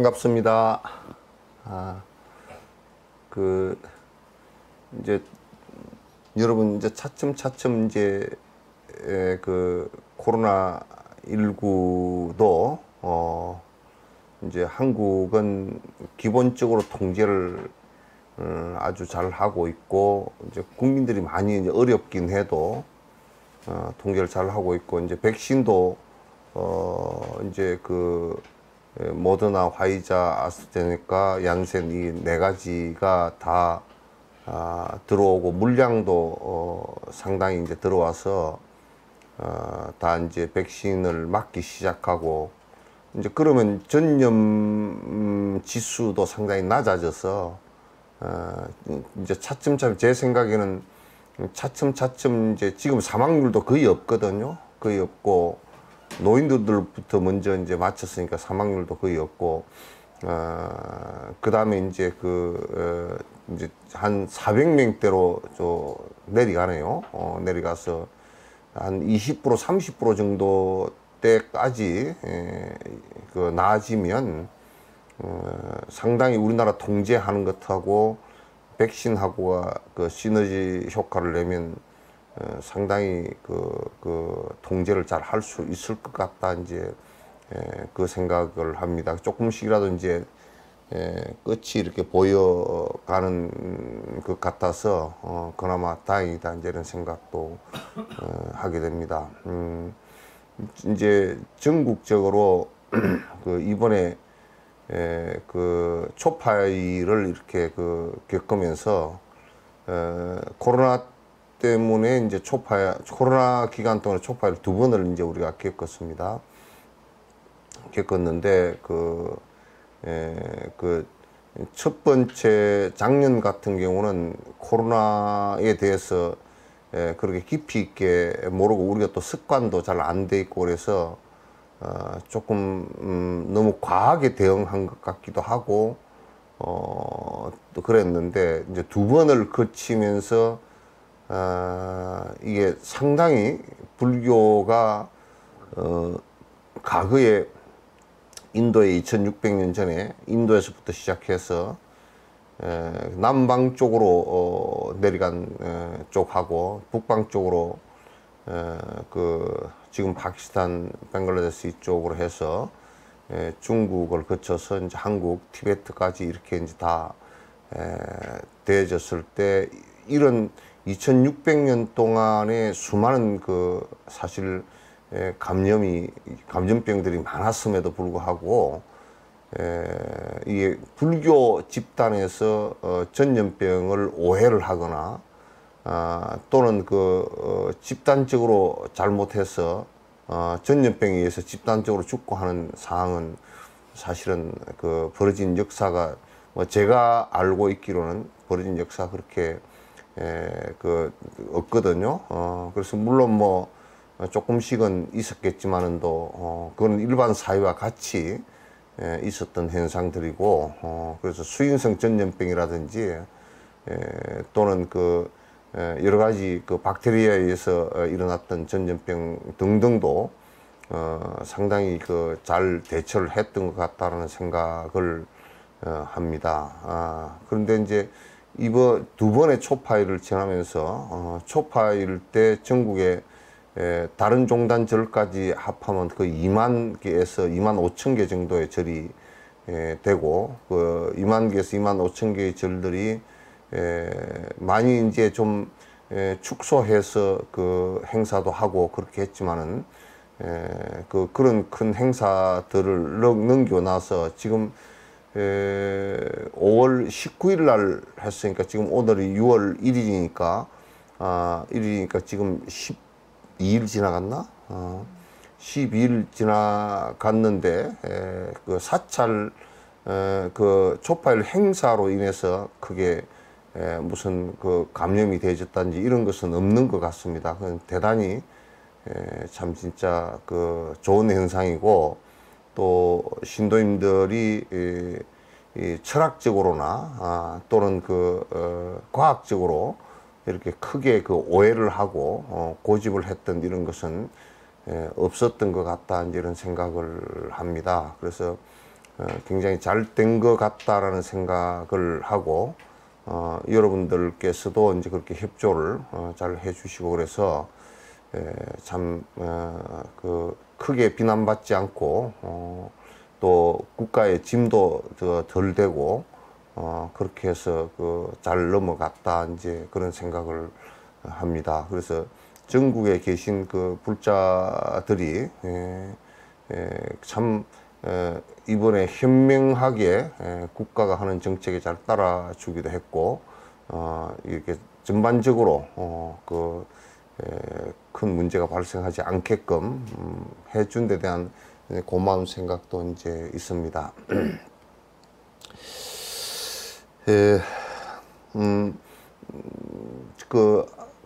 반갑습니다. 이제 여러분 이제 차츰 이제 코로나 19도 이제 한국은 기본적으로 통제를 아주 잘 하고 있고, 이제 국민들이 많이 이제 어렵긴 해도 통제를 잘 하고 있고, 이제 백신도 이제 모더나, 화이자, 아스트라제네카, 얀센 이 네 가지가 다 들어오고, 물량도 상당히 이제 들어와서 다 이제 백신을 맞기 시작하고, 이제 그러면 전염 지수도 상당히 낮아져서 이제 차츰 제 생각에는 차츰 이제 지금 사망률도 거의 없거든요. 거의 없고, 노인들부터 먼저 이제 맞췄으니까 사망률도 거의 없고, 그 다음에 이제 이제 한 400명대로 내려가네요. 내려가서 한 20%, 30% 정도 때까지 나아지면 상당히 우리나라 통제하는 것하고 백신하고가 시너지 효과를 내면 상당히 통제를 잘 할 수 있을 것 같다, 이제 그 생각을 합니다. 조금씩이라도 이제 끝이 이렇게 보여가는 것 같아서 그나마 다행이다, 이제 이런 생각도 하게 됩니다. 이제 전국적으로 이번에 초파일을 이렇게 겪으면서 코로나 때문에 이제 코로나 기간 동안에 초파일 두 번을 이제 우리가 겪었는데 첫 번째 작년 같은 경우는 코로나에 대해서 그렇게 깊이 있게 모르고, 우리가 또 습관도 잘 안 돼 있고 그래서 조금 너무 과하게 대응한 것 같기도 하고 또 그랬는데, 이제 두 번을 거치면서 이게 상당히 불교가 과거에 인도에 2600년 전에 인도에서부터 시작해서 남방 쪽으로 내려간 쪽하고 북방 쪽으로 지금 파키스탄, 벵글라데시 이쪽으로 해서 중국을 거쳐서 이제 한국, 티베트까지 이렇게 이제 다 되어졌을 때, 이런 2600년 동안에 수많은 사실 감염병들이 많았음에도 불구하고 이게 불교 집단에서 전염병을 오해를 하거나 또는 집단적으로 잘못해서 전염병에 의해서 집단적으로 죽고 하는 상황은 사실은 벌어진 역사가, 제가 알고 있기로는 벌어진 역사가 그렇게 없거든요. 그래서 물론 조금씩은 있었겠지만은도 그건 일반 사회와 같이 있었던 현상들이고, 그래서 수인성 전염병이라든지 또는 여러 가지 박테리아에 의해서 일어났던 전염병 등등도 상당히 잘 대처를 했던 것 같다는 생각을 합니다. 그런데 이제 이번 두 번의 초파일을 지나면서 초파일 때 전국에 다른 종단절까지 합하면 2만 개에서 2만 5천 개 정도의 절이 되고, 2만 개에서 2만 5천 개의 절들이 많이 이제 좀 축소해서 행사도 하고 그렇게 했지만은 그런 큰 행사들을 넘기고 나서 지금 5월 19일 날 했으니까 지금 오늘이 6월 1일이니까 지금 12일 지나갔나? 12일 지나갔는데 사찰 초파일 행사로 인해서 크게 무슨 감염이 되어졌다든지 이런 것은 없는 것 같습니다. 그건 대단히 참 진짜 좋은 현상이고, 또 신도님들이 철학적으로나 또는 과학적으로 이렇게 크게 오해를 하고 고집을 했던 이런 것은 없었던 것 같다, 이런 생각을 합니다. 그래서 굉장히 잘 된 것 같다라는 생각을 하고, 여러분들께서도 이제 그렇게 협조를 잘 해주시고 그래서 참 크게 비난받지 않고 또 국가의 짐도 덜 되고 그렇게 해서 잘 넘어갔다 이제 그런 생각을 합니다. 그래서 전국에 계신 그 불자들이 참 이번에 현명하게 국가가 하는 정책에 잘 따라주기도 했고 이렇게 전반적으로 큰 문제가 발생하지 않게끔 해준 데 대한 고마운 생각도 이제 있습니다.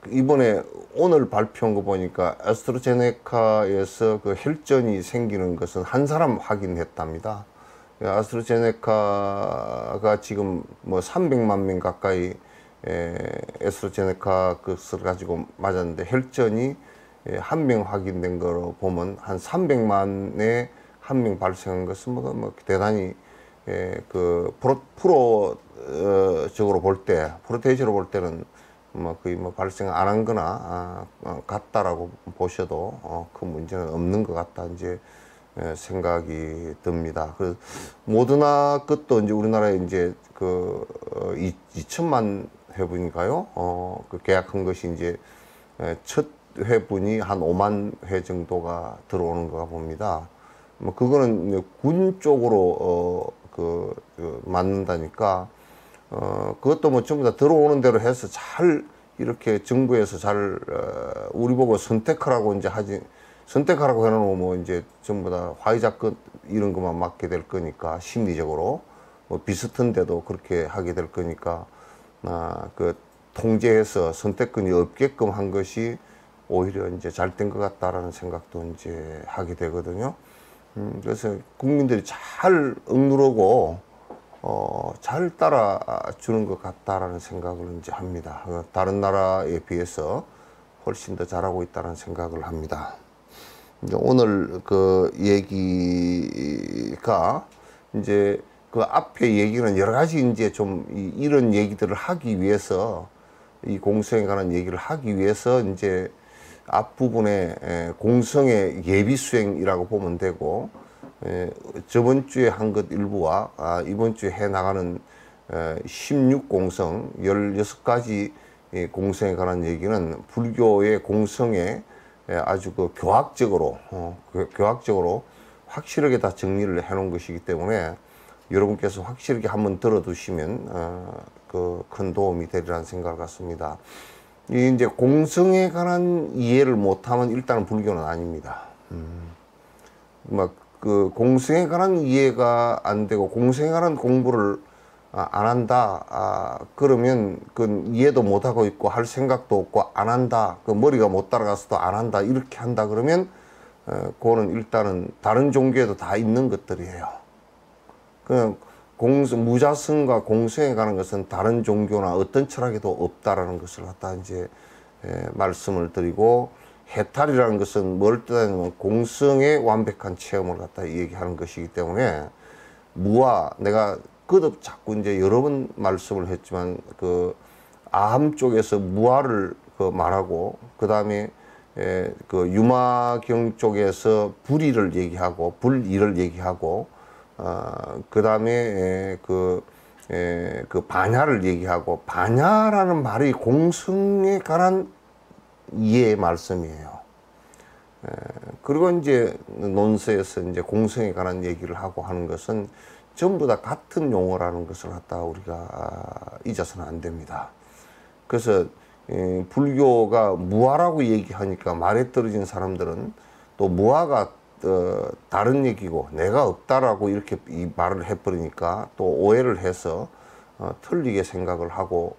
이번에 오늘 발표한 거 보니까 아스트라제네카에서 그 혈전이 생기는 것은 한 사람 확인했답니다. 아스트라제네카가 지금 뭐 300만 명 가까이 아스트라제네카 것을 가지고 맞았는데 혈전이 한 명 확인된 거로 보면 한 300만에 한 명 발생한 것은 뭐 대단히 프로적으로 볼 때, 프로테이지로 볼 때는 뭐 거의 뭐 발생 안 한 거나 같다라고 보셔도 큰 문제는 없는 것 같다 이제 생각이 듭니다. 그래서 모더나 것도 이제 우리나라에 이제 2천만 회분인가요? 그 계약한 것이 이제 첫 회분이 한 5만 회 정도가 들어오는 거가 봅니다. 뭐 그거는 군 쪽으로 맞는다니까. 그것도 뭐 전부 다 들어오는 대로 해서 잘 이렇게 정부에서 잘 우리 보고 선택하라고 이제 선택하라고 해놓으면 뭐 이제 전부 다 화이자 끝 이런 것만 맞게 될 거니까 심리적으로 뭐 비슷한데도 그렇게 하게 될 거니까 통제해서 선택권이 없게끔 한 것이 오히려 이제 잘 된 것 같다라는 생각도 이제 하게 되거든요. 그래서 국민들이 잘 억누르고 잘 따라주는 것 같다라는 생각을 이제 합니다. 다른 나라에 비해서 훨씬 더 잘하고 있다는 생각을 합니다. 이제 오늘 그 얘기가 이제 그 앞에 얘기는 여러 가지 이제 좀 이런 얘기들을 하기 위해서 이 공성에 관한 얘기를 하기 위해서 이제 앞부분에 공성의 예비 수행이라고 보면 되고 저번 주에 한 것 일부와 이번 주에 해 나가는 16공성 16가지 공성에 관한 얘기는 불교의 공성에 아주 교학적으로 확실하게 다 정리를 해 놓은 것이기 때문에 여러분께서 확실하게 한번 들어두시면 큰 도움이 되리라는 생각을 갖습니다. 이제 공성에 관한 이해를 못하면 일단은 불교는 아닙니다. 공성에 관한 이해가 안 되고 공성에 관한 공부를 안 한다. 그러면 그 이해도 못 하고 있고 할 생각도 없고 안 한다. 그 머리가 못 따라가서도 안 한다. 이렇게 한다 그러면 그거는 일단은 다른 종교에도 다 있는 것들이에요. 그냥 무자성과 공성에 관한 것은 다른 종교나 어떤 철학에도 없다라는 것을 갖다 이제 말씀을 드리고, 해탈이라는 것은 뭘 뜻하냐면 공성의 완벽한 체험을 갖다 얘기하는 것이기 때문에 무아, 내가 거듭 자꾸 이제 여러 번 말씀을 했지만 아함 쪽에서 무아를 말하고, 그 다음에 유마경 쪽에서 불의를 얘기하고 불의를 얘기하고, 그 다음에 반야를 얘기하고, 반야라는 말이 공성에 관한 이해의 말씀이에요. 그리고 이제 논서에서 이제 공성에 관한 얘기를 하고 하는 것은 전부 다 같은 용어라는 것을 갖다 우리가 잊어서는 안 됩니다. 그래서 불교가 무아라고 얘기하니까 말에 떨어진 사람들은 또 무아가 다른 얘기고 내가 없다라고 이렇게 이 말을 해버리니까 또 오해를 해서 틀리게 생각을 하고,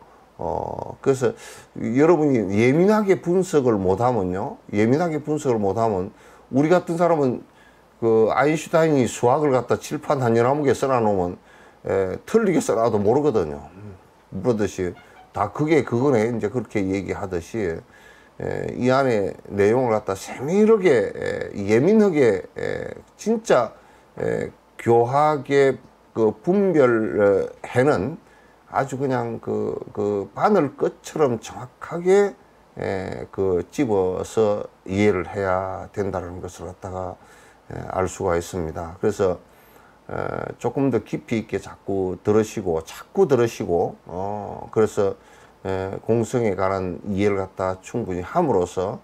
그래서 여러분이 예민하게 분석을 못하면요, 예민하게 분석을 못하면 우리 같은 사람은 아인슈타인이 수학을 갖다 칠판 한연화목에 써놔놓으면 틀리게 써놔도 모르거든요. 그러듯이 다 그게 그거네 이제 그렇게 얘기하듯이 이 안에 내용을 갖다 세밀하게 예민하게 진짜 교학의 그 분별해는 아주 그냥 그 바늘 끝처럼 정확하게 그 집어서 이해를 해야 된다는 것을 갖다가 알 수가 있습니다. 그래서 조금 더 깊이 있게 자꾸 들으시고 그래서 공성에 관한 이해를 갖다 충분히 함으로써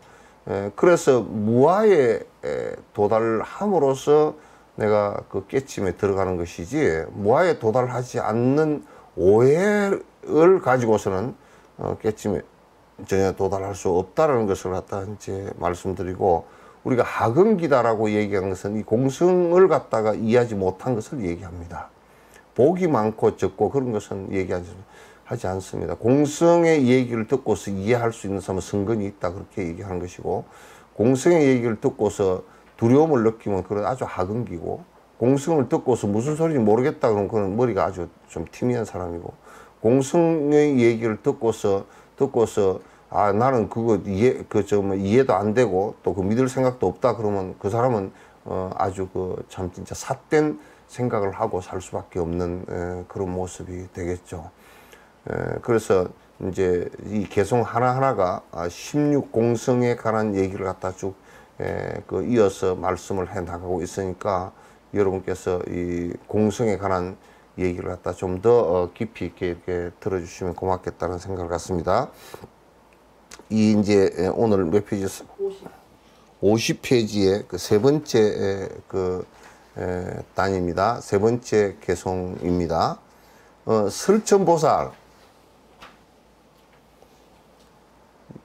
그래서 무아에 도달함으로써 내가 그 깨침에 들어가는 것이지 무아에 도달하지 않는 오해를 가지고서는 깨침에 전혀 도달할 수 없다라는 것을 갖다 이제 말씀드리고, 우리가 하근기다라고 얘기하는 것은 이 공성을 갖다가 이해하지 못한 것을 얘기합니다. 복이 많고 적고 그런 것은 얘기하지 않습니다. 공성의 얘기를 듣고서 이해할 수 있는 사람은 성근이 있다, 그렇게 얘기하는 것이고, 공성의 얘기를 듣고서 두려움을 느끼면 그건 아주 하근기고, 공성을 듣고서 무슨 소리인지 모르겠다 그러면 그건 머리가 아주 좀 티미한 사람이고, 공성의 얘기를 듣고서 아 나는 그거 이해도 안 되고 또 그 믿을 생각도 없다 그러면 그 사람은 아주 그 참 진짜 삿된 생각을 하고 살 수밖에 없는 그런 모습이 되겠죠. 그래서 이제 이 개성 하나하나가 16공성에 관한 얘기를 갖다 쭉 그 이어서 말씀을 해 나가고 있으니까 여러분께서 이 공성에 관한 얘기를 갖다 좀 더 깊이 있게 이렇게 들어주시면 고맙겠다는 생각을 갖습니다. 이 이제 오늘 몇 페이지? 50페이지의 그 세 번째 그 단입니다. 세 번째 개성입니다. 설천보살.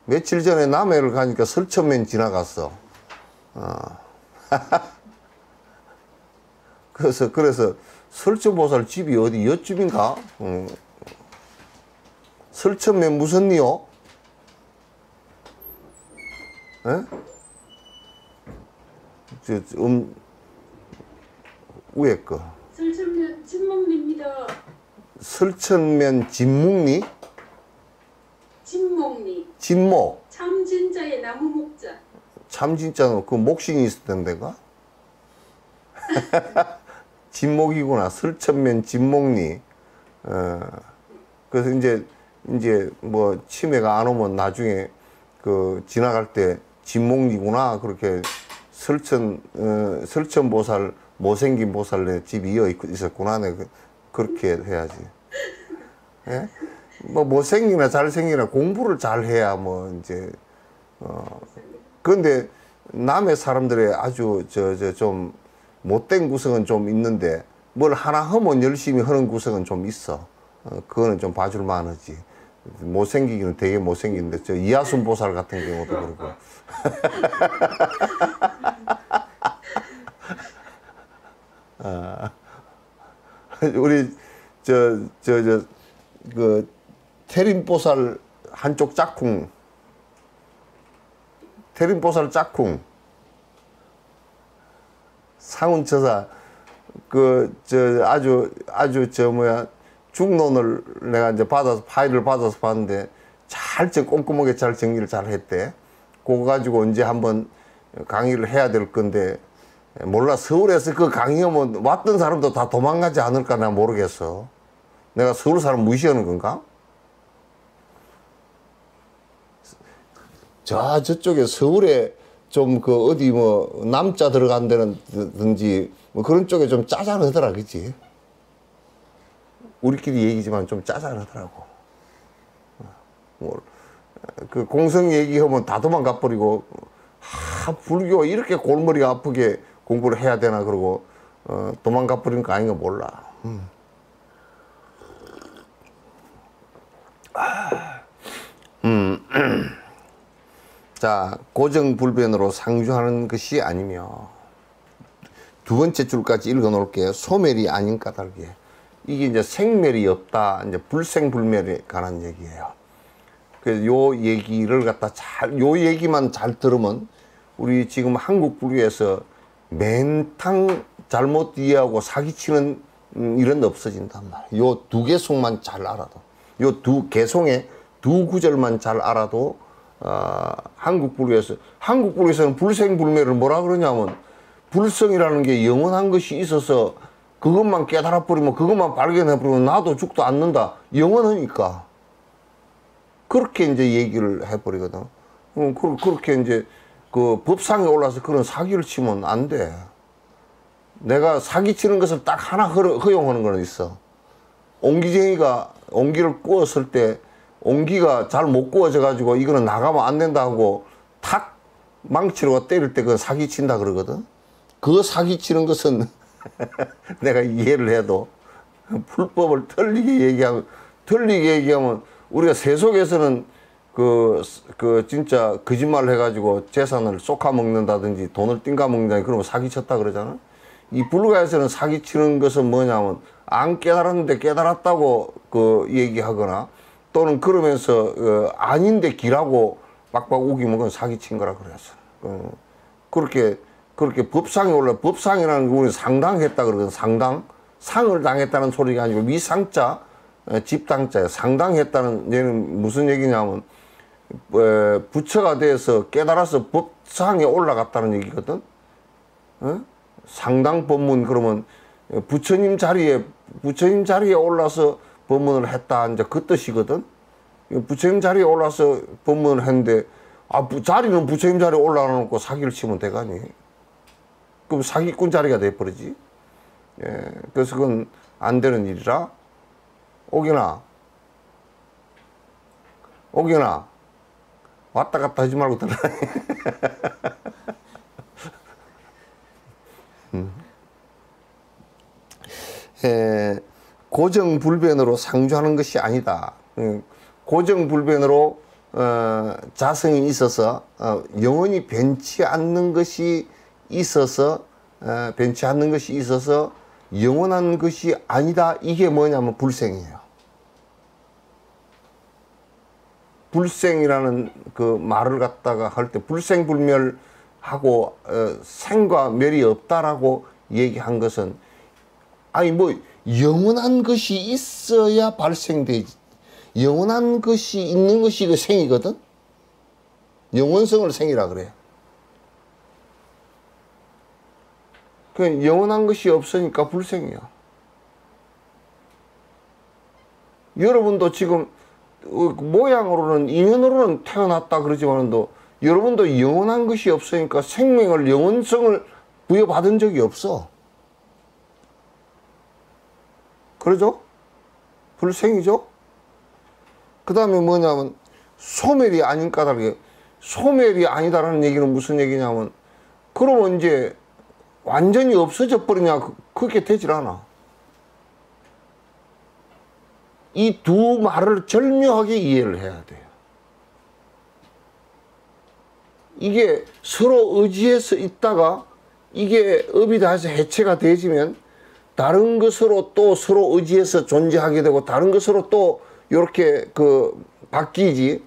며칠 전에 남해를 가니까 설천면 지나갔어. 그래서 설천보살 집이 어디 옆집인가? 설천면 무슨 리요? 위에 거. 설천면 진목리입니다. 설천면 진묵리? 진목리. 진목. 참진자의 나무 목자. 참진자는 그 목신이 있었던 데가? 진목이구나. 설천면 진목리. 그래서 이제 뭐 치매가 안 오면 나중에 그 지나갈 때 진목리구나 그렇게 설천보살 못생긴 보살 내 집이 이어 있었구나 내 그렇게 해야지. 예? 뭐 못생기나 잘생기나 공부를 잘 해야 뭐 이제 그런데 남의 사람들의 아주 좀 못된 구석은 좀 있는데 뭘 하나 하면 열심히 하는 구석은 좀 있어. 그거는 좀 봐줄 만하지. 못생기기는 되게 못생기는데 저 이하순 보살 같은 경우도 그렇고. 우리 그 태림보살 한쪽 짝꿍, 태림보살 짝꿍 상운처사 아주 중론을 내가 이제 파일을 받아서 봤는데 꼼꼼하게 잘 정리를 잘 했대. 그거 가지고 언제 한번 강의를 해야 될 건데, 몰라. 서울에서 그 강의하면 왔던 사람도 다 도망가지 않을까 나 모르겠어. 내가 서울 사람 무시하는 건가? 저쪽에 서울에 좀 그 어디 뭐 남자 들어간 데는든지 뭐 그런 쪽에 좀 짜잘하더라, 그치? 우리끼리 얘기지만 좀 짜잘하더라고. 그 공성 얘기하면 다 도망가 버리고, 불교 이렇게 골머리가 아프게 공부를 해야 되나 그러고 도망가 버린 거 아닌가 몰라. 자, 고정불변으로 상주하는 것이 아니며, 두 번째 줄까지 읽어 놓을게요. 소멸이 아닌 까닭에. 이게 이제 생멸이 없다, 이제 불생불멸에 관한 얘기예요. 그래서 요 얘기를 갖다 요 얘기만 잘 들으면 우리 지금 한국 불교에서 맹탕 잘못 이해하고 사기치는 일은 없어진단 말이에요. 요 두 개송만 잘 알아도, 요 두 개송의 두 구절만 잘 알아도 한국 불교에서는 불생불멸을 뭐라 그러냐면, 불성이라는 게 영원한 것이 있어서 그것만 깨달아버리면, 그것만 발견해버리면 나도 죽도 않는다. 영원하니까. 그렇게 이제 얘기를 해버리거든. 그렇게 이제 그 법상에 올라서 그런 사기를 치면 안 돼. 내가 사기 치는 것을 딱 하나 허용하는 거는 있어. 옹기쟁이가 옹기를 구웠을 때 옹기가 잘 못 구워져 가지고 이거는 나가면 안 된다 하고 탁 망치로 때릴 때 그 사기 친다 그러거든. 그 사기 치는 것은 내가 이해를 해도 불법을 틀리게 얘기하면 우리가 세속에서는 진짜 거짓말을 해가지고 재산을 쏟아 먹는다든지 돈을 띵가 먹는다든지 그러면 사기 쳤다 그러잖아. 이 불가에서는 사기 치는 것은 뭐냐면 안 깨달았는데 깨달았다고 얘기하거나 또는 그러면서 아닌데 기라고 빡빡 우기면 그건 사기 친 거라 그랬어. 그렇게 법상에 법상이라는 게 우리 상당했다 그러거든. 상을 당했다는 소리가 아니고 위상자, 집당자야. 상당했다는 얘는 무슨 얘기냐면 부처가 돼서 깨달아서 법상에 올라갔다는 얘기거든. 상당 법문 그러면 부처님 자리에 올라서 법문을 했다 이제 그 뜻이거든. 부처님 자리에 올라서 법문을 했는데 자리는 부처님 자리에 올라놓고 사기를 치면 되가니. 그럼 사기꾼 자리가 돼버리지. 예, 그래서 그건 안 되는 일이라. 오기나 왔다 갔다 하지 말고 들어라. 고정불변으로 상주하는 것이 아니다. 고정불변으로 자성이 있어서 영원히 변치 않는 것이 있어서 영원한 것이 아니다. 이게 뭐냐면 불생이에요. 불생이라는 그 말을 갖다가 할 때 불생불멸하고 생과 멸이 없다라고 얘기한 것은 아니 뭐 영원한 것이 있어야 발생되지. 영원한 것이 있는 것이 그 생이거든. 영원성을 생이라 그래요. 그 영원한 것이 없으니까 불생이야. 여러분도 지금 모양으로는 인연으로는 태어났다 그러지만도 여러분도 영원한 것이 없으니까 생명을 영원성을 부여받은 적이 없어. 그러죠? 불생이죠? 그 다음에 뭐냐면 소멸이 아닌 까닭에 소멸이 아니다라는 얘기는 무슨 얘기냐면 그러면 이제 완전히 없어져 버리냐 그렇게 되질 않아. 이 두 말을 절묘하게 이해를 해야 돼요. 이게 서로 의지해서 있다가 이게 업이 다해서 해체가 되지면 다른 것으로 또 서로 의지해서 존재하게 되고 다른 것으로 또 이렇게 바뀌지.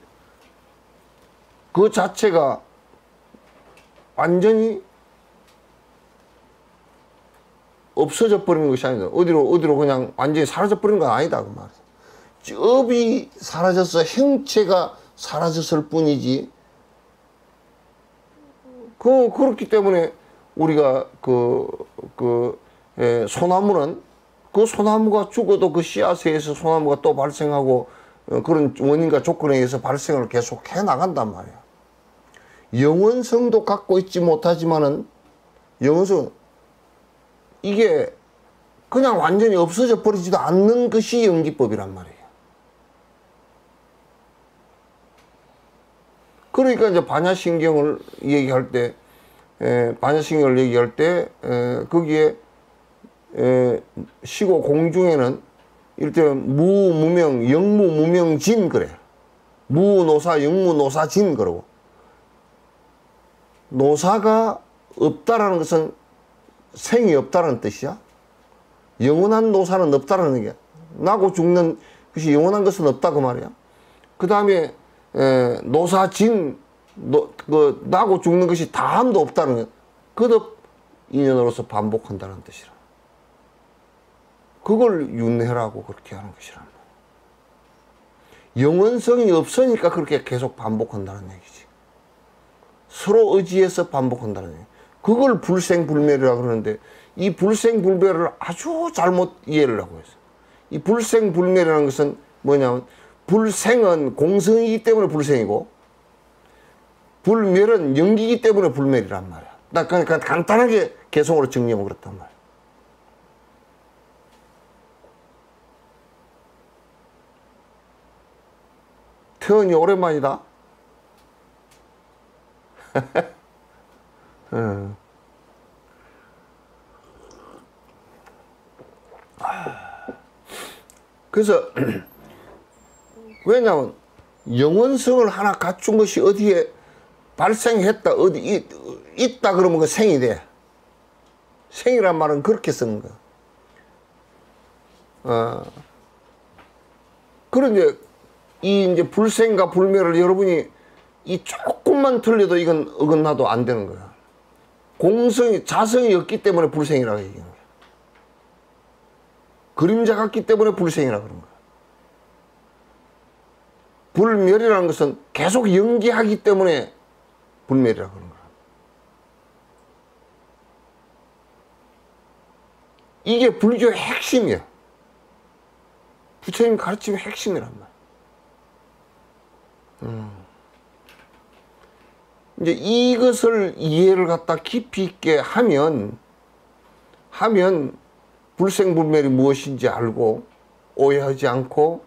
그 자체가 완전히 없어져 버리는 것이 아니다. 어디로 그냥 완전히 사라져 버리는 건 아니다. 그 말이야. 업이 사라져서 형체가 사라졌을 뿐이지. 그렇기 때문에 우리가 소나무는 그 소나무가 죽어도 그 씨앗에 의해서 소나무가 또 발생하고 그런 원인과 조건에 의해서 발생을 계속 해 나간단 말이야. 영원성도 갖고 있지 못하지만은 영원성 이게 그냥 완전히 없어져 버리지도 않는 것이 연기법이란 말이에요. 그러니까 이제 반야신경을 얘기할 때 거기에 시고 공중에는 이를테면 무무명 영무무명진 그래. 무노사 영무노사진 그러고 노사가 없다라는 것은 생이 없다는 뜻이야. 영원한 노사는 없다라는 게 나고 죽는 것이 영원한 것은 없다 그 말이야. 그 다음에 노사진 나고 죽는 것이 다함도 없다는 게 거듭 인연으로서 반복한다는 뜻이라. 그걸 윤회라고 그렇게 하는 것이란 말이야. 영원성이 없으니까 그렇게 계속 반복한다는 얘기지. 서로 의지해서 반복한다는 얘기. 그걸 불생불멸이라고 그러는데 이 불생불멸을 아주 잘못 이해를 하고 있어요. 이 불생불멸이라는 것은 뭐냐면 불생은 공성이기 때문에 불생이고 불멸은 영기이기 때문에 불멸이란 말이야. 나 그냥 간단하게 개성으로 정리하면 그렇단 말이야. 태연이 오랜만이다. 그래서 왜냐하면 영원성을 하나 갖춘 것이 어디에 발생했다, 어디 있다 그러면 그 생이 돼. 생이란 말은 그렇게 쓰는 거야. 그런데 이제 불생과 불멸을 여러분이 이 조금만 틀려도 이건 어긋나도 안 되는 거야. 공성이, 자성이 없기 때문에 불생이라고 얘기하는 거야. 그림자 같기 때문에 불생이라고 그런 거야. 불멸이라는 것은 계속 연기하기 때문에 불멸이라고 그런 거야. 이게 불교의 핵심이야. 부처님 가르침의 핵심이란 말이야. 이제 이것을 이해를 갖다 깊이 있게 하면 불생불멸이 무엇인지 알고 오해하지 않고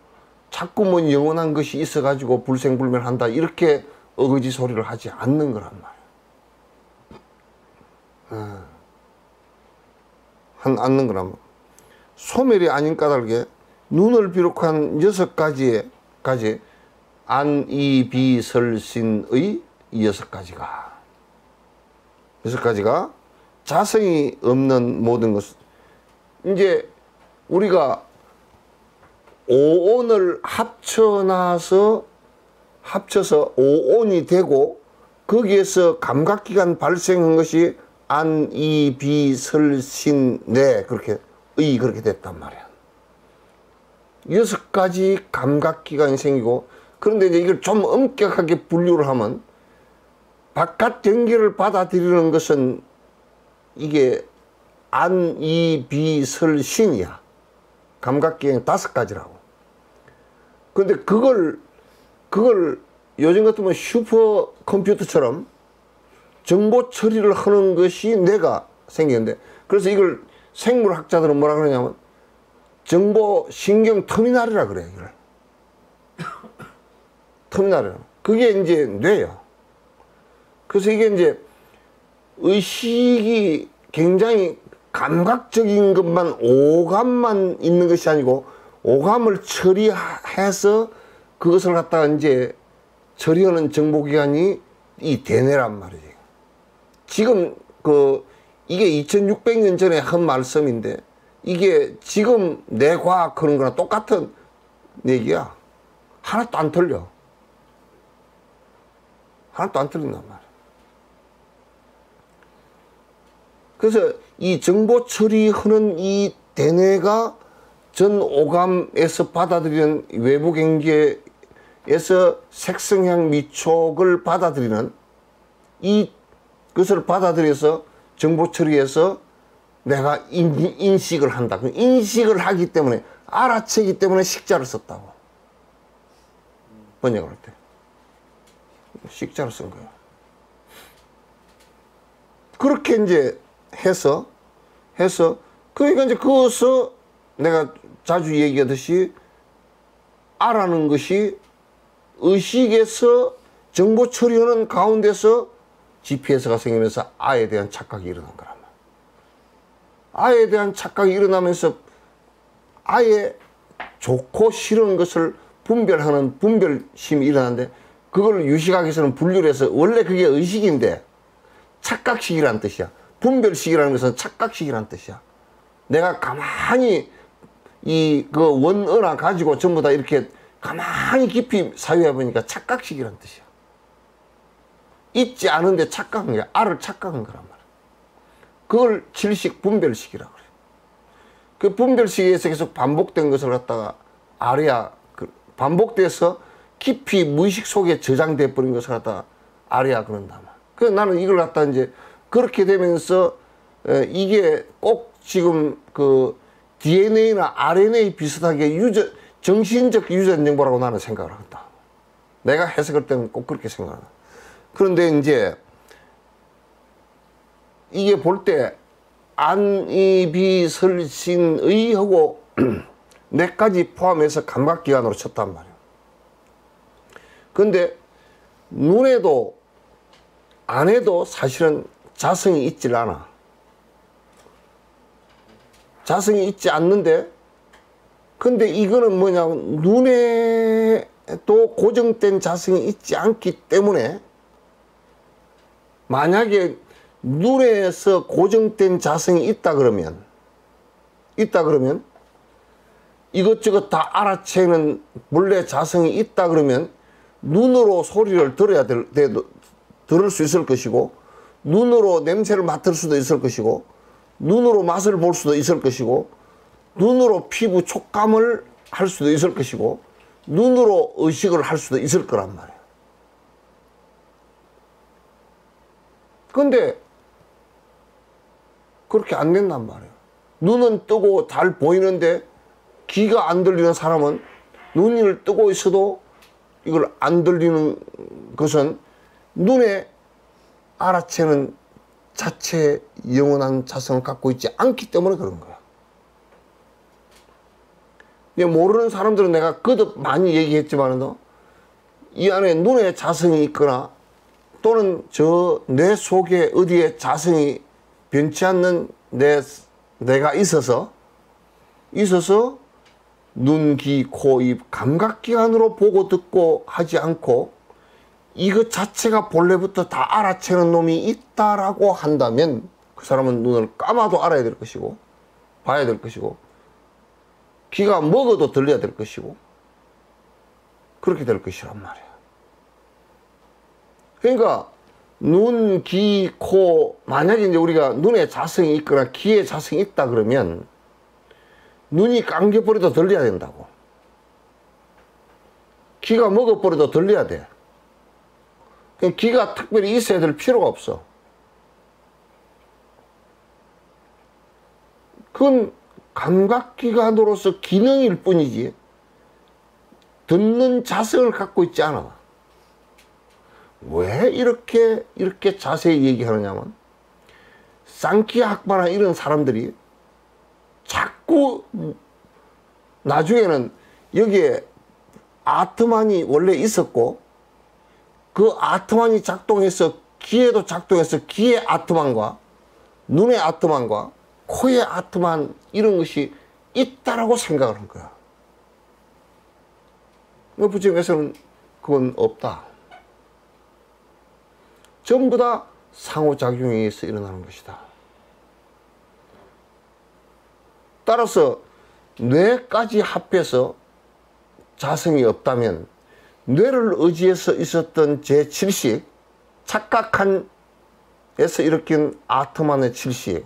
자꾸 뭐 영원한 것이 있어가지고 불생불멸한다 이렇게 어거지 소리를 하지 않는 거란 말이야. 않는 거란 말이야. 소멸이 아닌 까닭에 눈을 비롯한 6가지의 안이비설신의 6가지가 자성이 없는 모든 것. 이제 우리가 오온을 합쳐서 오온이 되고 거기에서 감각기관 발생한 것이 안이비설신내 그렇게 됐단 말이야. 6가지 감각기관이 생기고, 그런데 이제 이걸 좀 엄격하게 분류를 하면 바깥 연기를 받아들이는 것은 이게 안이비설신이야. 감각기관이 5가지라고. 그런데 그걸 요즘 같으면 슈퍼컴퓨터처럼 정보 처리를 하는 것이 뇌가 생기는데, 그래서 이걸 생물학자들은 뭐라 그러냐면 정보 신경 터미널이라 그래. 이걸 터미널이라. 그게 이제 뇌야. 그래서 이게 이제 의식이 굉장히 감각적인 것만, 오감만 있는 것이 아니고 오감을 처리해서 그것을 갖다가 이제 처리하는 정보기관이 이 대뇌란 말이지. 지금 이게 2600년 전에 한 말씀인데 이게 지금 내 과학 그런 거랑 똑같은 얘기야. 하나도 안 틀려. 하나도 안 틀린단 말이야. 그래서 이 정보 처리하는 이 대뇌가 전 오감에서 받아들이는 외부 경계에서 색성향 미촉을 받아들이는 그것을 받아들여서 정보 처리해서 내가 인식을 한다. 인식을 하기 때문에, 알아채기 때문에 식자를 썼다고. 번역을 할 때. 식자를 쓴 거야. 그렇게 이제 해서, 그러니까 이제 그것을 내가 자주 얘기하듯이 알아는 것이 의식에서 정보 처리하는 가운데서 GPS가 생기면서 아에 대한 착각이 일어난 거란 말이야. 아에 대한 착각이 일어나면서 아에 좋고 싫은 것을 분별하는 분별심이 일어나는데, 그걸 유식학에서는 해서는 분류를 해서 원래 그게 의식인데 착각식이라는 뜻이야. 분별식이라는 것은 착각식이라는 뜻이야. 내가 가만히 그 원어나 가지고 전부 다 이렇게 가만히 깊이 사유해 보니까 착각식이라는 뜻이야. 있지 않은데 착각한 거야. 알을 착각한 거란 말이야. 그걸 질식 분별식이라고 그래. 그 분별식에서 계속 반복된 것을 갖다가 알이야. 반복돼서 깊이 무의식 속에 저장돼 버린 것을 갖다가 알이야 그런다. 그래서 나는 이걸 갖다 이제 그렇게 되면서 이게 꼭 지금 그 DNA나 RNA 비슷하게 정신적 유전 정보라고 나는 생각을 한다. 내가 해석할 때는 꼭 그렇게 생각한다. 그런데 이제 이게 볼 때 안이비설신의하고 뇌까지 포함해서 감각기관으로 쳤단 말이에요. 근데 눈에도 안에도 사실은 자성이 있질 않아. 자성이 있지 않는데, 근데 이거는 뭐냐면 눈에도 고정된 자성이 있지 않기 때문에, 만약에 눈에서 고정된 자성이 있다 그러면 이것저것 다 알아채는 본래 자성이 있다 그러면 눈으로 소리를 들을 수 있을 것이고, 눈으로 냄새를 맡을 수도 있을 것이고, 눈으로 맛을 볼 수도 있을 것이고, 눈으로 피부 촉감을 할 수도 있을 것이고, 눈으로 의식을 할 수도 있을 거란 말이에요. 근데 그렇게 안 된단 말이에요. 눈은 뜨고 잘 보이는데 귀가 안 들리는 사람은 눈을 뜨고 있어도 이걸 안 들리는 것은 눈에 알아채는 자체의 영원한 자성을 갖고 있지 않기 때문에 그런 거야. 모르는 사람들은 내가 거듭 많이 얘기했지만 이 안에 눈에 자성이 있거나 또는 저 뇌 속에 어디에 자성이 변치 않는 내가 있어서 눈, 귀, 코, 입, 감각기관으로 보고 듣고 하지 않고 이것 자체가 본래부터 다 알아채는 놈이 있다라고 한다면 그 사람은 눈을 감아도 알아야 될 것이고 봐야 될 것이고 귀가 먹어도 들려야 될 것이고 그렇게 될 것이란 말이야. 그러니까 눈, 귀, 코, 만약에 이제 우리가 눈에 자성이 있거나 귀에 자성이 있다 그러면 눈이 감겨버려도 들려야 된다고. 귀가 먹어버려도 들려야 돼. 귀가 특별히 있어야 될 필요가 없어. 그건 감각기관으로서 기능일 뿐이지 듣는 자성을 갖고 있지 않아. 왜 이렇게 자세히 얘기하느냐면 쌍키아 학파나 이런 사람들이 자꾸 나중에는 여기에 아트만이 원래 있었고 그 아트만이 작동해서 귀에도 작동해서 귀의 아트만과 눈의 아트만과 코의 아트만 이런 것이 있다라고 생각을 한 거야. 부처님께서는 그건 없다. 전부 다 상호작용에 의해서 일어나는 것이다. 따라서 뇌까지 합해서 자성이 없다면 뇌를 의지해서 있었던 제7식 착각한 에서 일으킨 아트만의 7식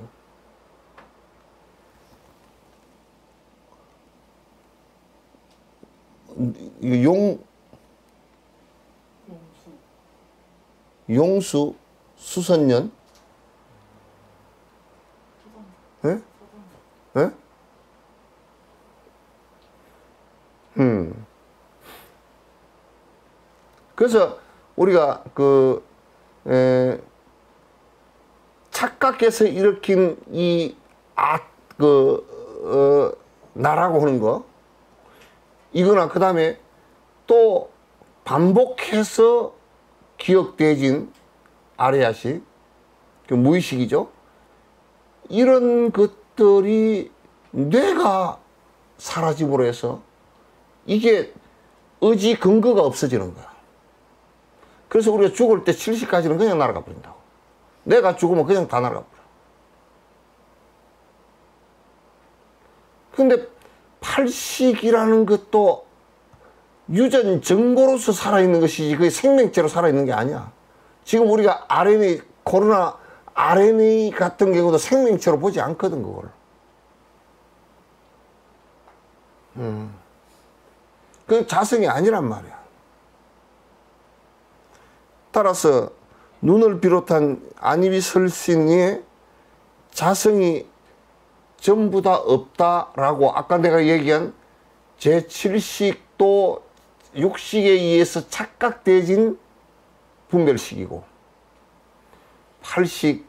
용수 수선년 예? 예? 그래서 우리가 착각해서 일으킨 이 나라고 하는 거 이거나 그 다음에 또 반복해서 기억되어진 아레아식 무의식이죠. 이런 것들이 뇌가 사라짐으로 해서 이게 의지 근거가 없어지는 거야. 그래서 우리가 죽을 때 70까지는 그냥 날아가 버린다고. 내가 죽으면 그냥 다 날아가 버려. 근데 8식이라는 것도 유전 정보로서 살아있는 것이지 그게 생명체로 살아있는 게 아니야. 지금 우리가 RNA, 코로나 RNA 같은 경우도 생명체로 보지 않거든, 그걸. 그건 자성이 아니란 말이야. 따라서 눈을 비롯한 안이비설신의 자성이 전부 다 없다라고 아까 내가 얘기한 제7식도 육식에 의해서 착각되어진 분별식이고 8식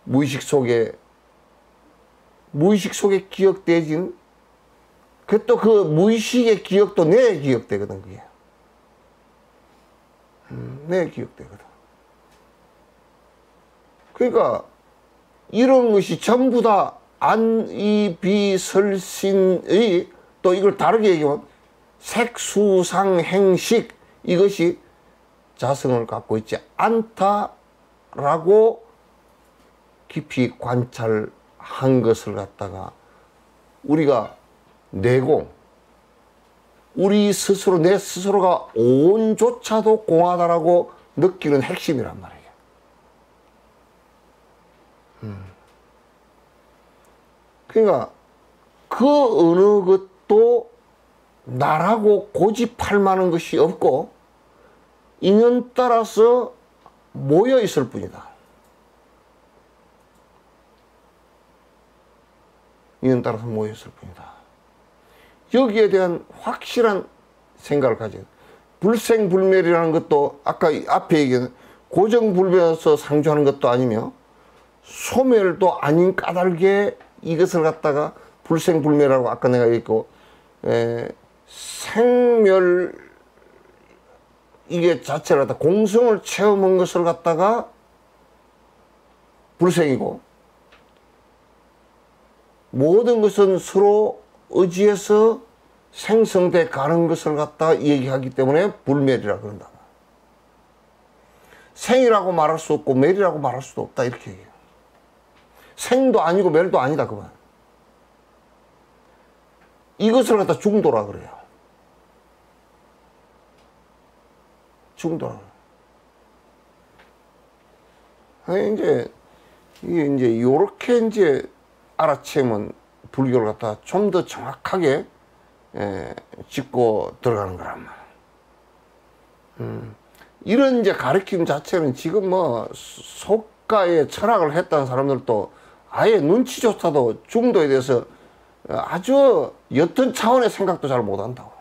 무의식 속에 기억되어진 또 그 무의식의 기억도 내 기억되거든. 그게 내 기억되거든. 그러니까 이런 것이 전부 다 안이비설신의 또 이걸 다르게 얘기하면 색수상행식 이것이 자성을 갖고 있지 않다라고 깊이 관찰한 것을 갖다가 우리가 내공, 우리 스스로 내 스스로가 오온조차도 공하다라고 느끼는 핵심이란 말이에요. 그러니까 그 어느 것도 나라고 고집할 만한 것이 없고 인연 따라서 모여 있을 뿐이다. 인연 따라서 모여 있을 뿐이다. 여기에 대한 확실한 생각을 가져요. 불생불멸이라는 것도 아까 앞에 얘기한 고정불변에서 상주하는 것도 아니며 소멸도 아닌 까닭에 이것을 갖다가 불생불멸이라고 아까 내가 얘기했고 생멸 이게 자체를 갖다 공성을 체험한 것을 갖다가 불생이고 모든 것은 서로 의지해서 생성돼 가는 것을 갖다 얘기하기 때문에 불멸이라 그런다. 생이라고 말할 수 없고 멸이라고 말할 수도 없다 이렇게 얘기해요. 생도 아니고 멸도 아니다 그만. 이것을 갖다 중도라 그래요. 중도라. 이제 이게 이제 요렇게 이제 알아채면 불교를 갖다 좀 더 정확하게 짚고 들어가는 거란 말이야. 이런 이제 가르침 자체는 지금 뭐 속가에 철학을 했다는 사람들도 아예 눈치조차도 중도에 대해서 아주 옅은 차원의 생각도 잘 못한다고.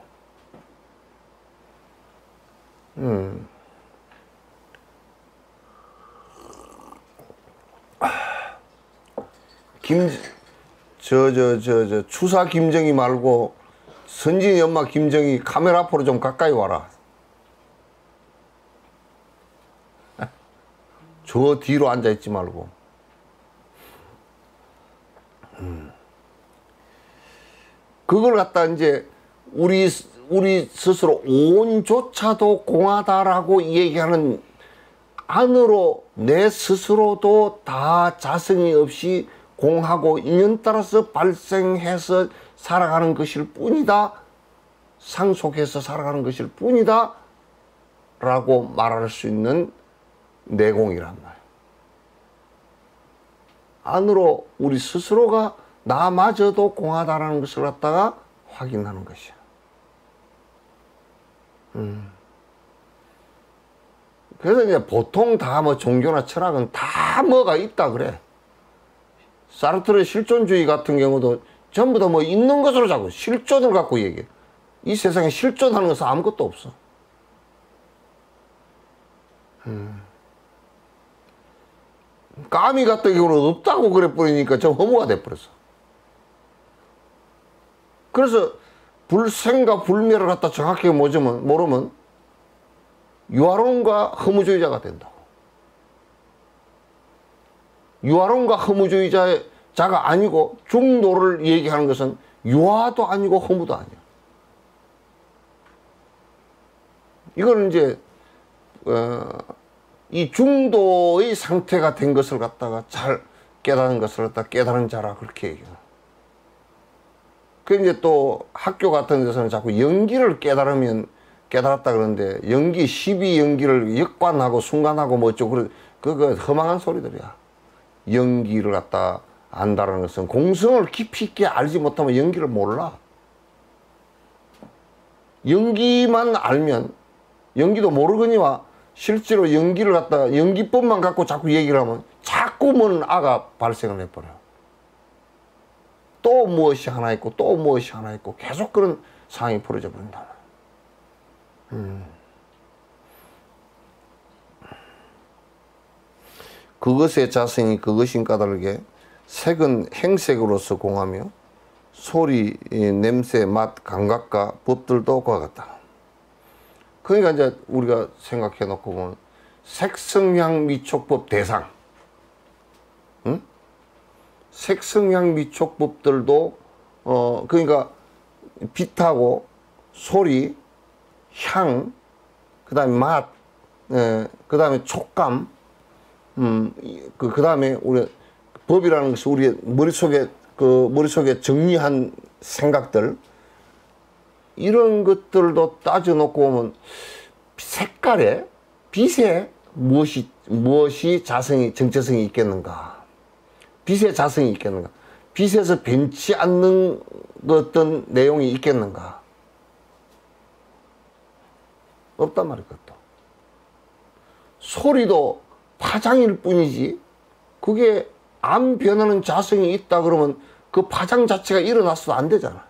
추사 김정희 말고 선진이 엄마 김정희 카메라 앞으로 좀 가까이 와라. 저 뒤로 앉아있지 말고. 그걸 갖다 이제 우리 스스로 오온조차도 공하다라고 얘기하는 안으로 내 스스로도 다 자성이 없이 공하고 인연 따라서 발생해서 살아가는 것일 뿐이다. 상속해서 살아가는 것일 뿐이다. 라고 말할 수 있는 내공이란 말이에요. 안으로 우리 스스로가 나마저도 공하다라는 것을 갖다가 확인하는 것이야. 그래서 이제 보통 다 뭐 종교나 철학은 다 뭐가 있다 그래. 사르트르의 실존주의 같은 경우도 전부 다 뭐 있는 것으로 자꾸 실존을 갖고 얘기해. 이 세상에 실존하는 것은 아무것도 없어. 까미 같은 경우는 없다고 그래 버리니까 좀 허무가 돼버렸어. 그래서 불생과 불멸을 갖다 정확하게 모르면 유아론과 허무주의자가 된다고. 유아론과 허무주의자가 아니고 중도를 얘기하는 것은 유아도 아니고 허무도 아니야. 이거는 이제 이 중도의 상태가 된 것을 갖다가 잘 깨달은 것을 갖다 깨달은 자라 그렇게 얘기해요. 그 이제 또 학교 같은 데서는 자꾸 연기를 깨달았다 그러는데 연기 12연기를 역관하고 순간하고 뭐 어쩌고 그거 허망한 소리들이야. 연기를 갖다 안다는 것은 공성을 깊이 있게 알지 못하면 연기를 몰라. 연기만 알면 연기도 모르거니와 실제로 연기를 갖다 연기법만 갖고 자꾸 얘기를 하면 자꾸 자꾸만 아가 발생을 해버려. 또 무엇이 하나 있고 또 무엇이 하나 있고 계속 그런 상황이 벌어져 버린다. 그것의 자성이 그것인 까닭에 색은 행색으로서 공하며 소리, 냄새, 맛, 감각과 법들도 그와 같다. 그러니까 이제 우리가 생각해 놓고 보면 색성향 미촉법 대상, 응? 색성향 미촉법들도 그러니까 빛하고 소리, 향, 그다음에 맛, 그다음에 촉감, 그다음에 우리 법이라는 것이 우리 머릿속에 정리한 생각들, 이런 것들도 따져놓고 보면 색깔에, 빛에 무엇이 자성이, 정체성이 있겠는가? 빛의 자성이 있겠는가? 빛에서 변치 않는 어떤 내용이 있겠는가? 없단 말이야, 그것도. 소리도 파장일 뿐이지, 그게 안 변하는 자성이 있다 그러면 그 파장 자체가 일어났어도 안 되잖아.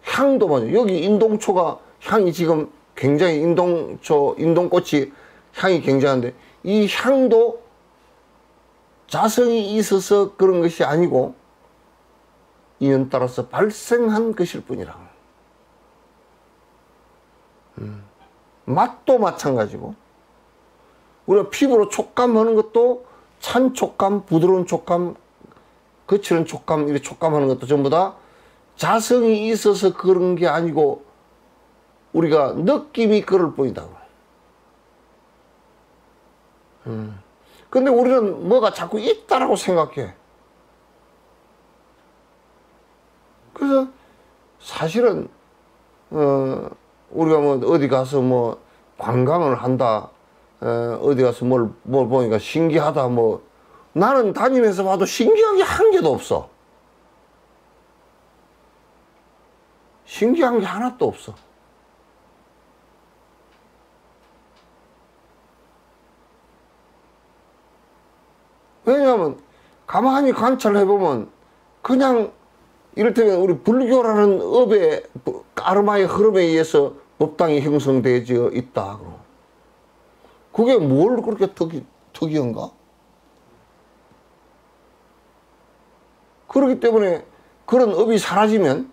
향도 맞아. 여기 인동초가 향이 지금 굉장히 인동꽃이 향이 굉장한데, 이 향도 자성이 있어서 그런 것이 아니고 인연 따라서 발생한 것일 뿐이라. 맛도 마찬가지고, 우리가 피부로 촉감하는 것도 찬 촉감, 부드러운 촉감, 거칠은 촉감, 이렇게 촉감하는 것도 전부 다 자성이 있어서 그런 게 아니고 우리가 느낌이 그럴 뿐이다. 근데 우리는 뭐가 자꾸 있다라고 생각해. 그래서 사실은 우리가 뭐 어디 가서 뭐 관광을 한다, 어디 가서 뭘 보니까 신기하다, 뭐 나는 다니면서 봐도 신기한 게 한 개도 없어. 신기한 게 하나도 없어. 왜냐하면 가만히 관찰해보면 그냥 이를테면 우리 불교라는 업의 까르마의 흐름에 의해서 법당이 형성되어 있다. 그게 뭘 그렇게 특이한가? 그렇기 때문에 그런 업이 사라지면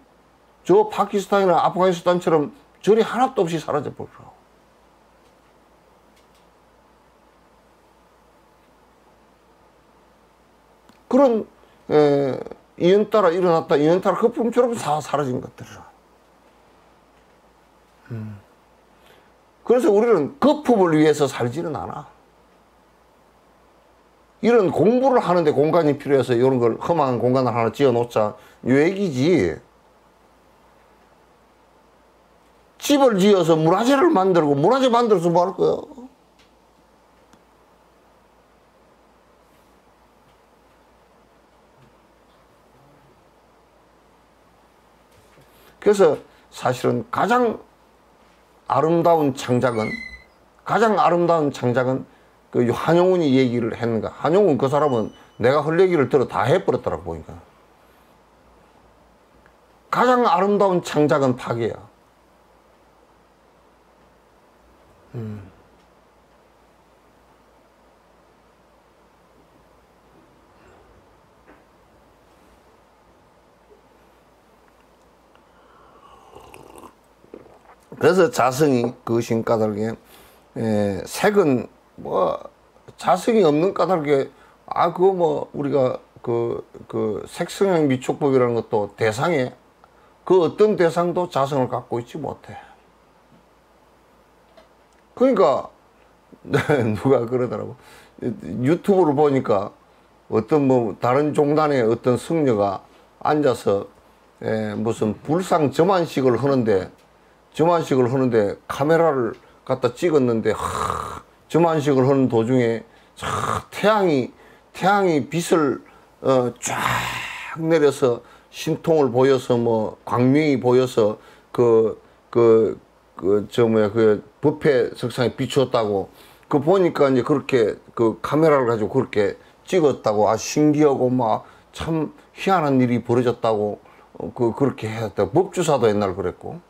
저 파키스탄이나 아프가니스탄처럼 절이 하나도 없이 사라져 버리라고. 그런 인연 따라 일어났다, 인연 따라 거품처럼 다 사라진 것들이라. 그래서 우리는 거품을 위해서 살지는 않아. 이런 공부를 하는데 공간이 필요해서 이런 걸 험한 공간을 하나 지어 놓자, 이 얘기지. 집을 지어서 문화재를 만들고, 문화재 만들어서 뭐 할 거야? 그래서 사실은 가장 아름다운 창작은 그 한용운이 얘기를 했는가. 한용운 그 사람은 내가 할 얘기를 들어 다 해버렸더라고 보니까. 가장 아름다운 창작은 파괴야. 그래서 자성이 그것인 까닭에, 색은 뭐 자성이 없는 까닭에, 그거 뭐 우리가 그 색성향 미촉법이라는 것도 대상에 그 어떤 대상도 자성을 갖고 있지 못해. 그러니까 누가 그러더라고. 유튜브를 보니까 어떤 뭐 다른 종단의 어떤 승려가 앉아서 무슨 불상 점안식을 하는데 카메라를 갖다 찍었는데, 점안식을 하는 도중에 태양이 빛을 쫙 내려서 신통을 보여서 뭐 광명이 보여서 그 버페 석상에 비추었다고, 그 보니까 이제 그렇게 그 카메라를 가지고 그렇게 찍었다고 아 신기하고 막 참 희한한 일이 벌어졌다고 그렇게 했다. 법주사도 옛날 그랬고.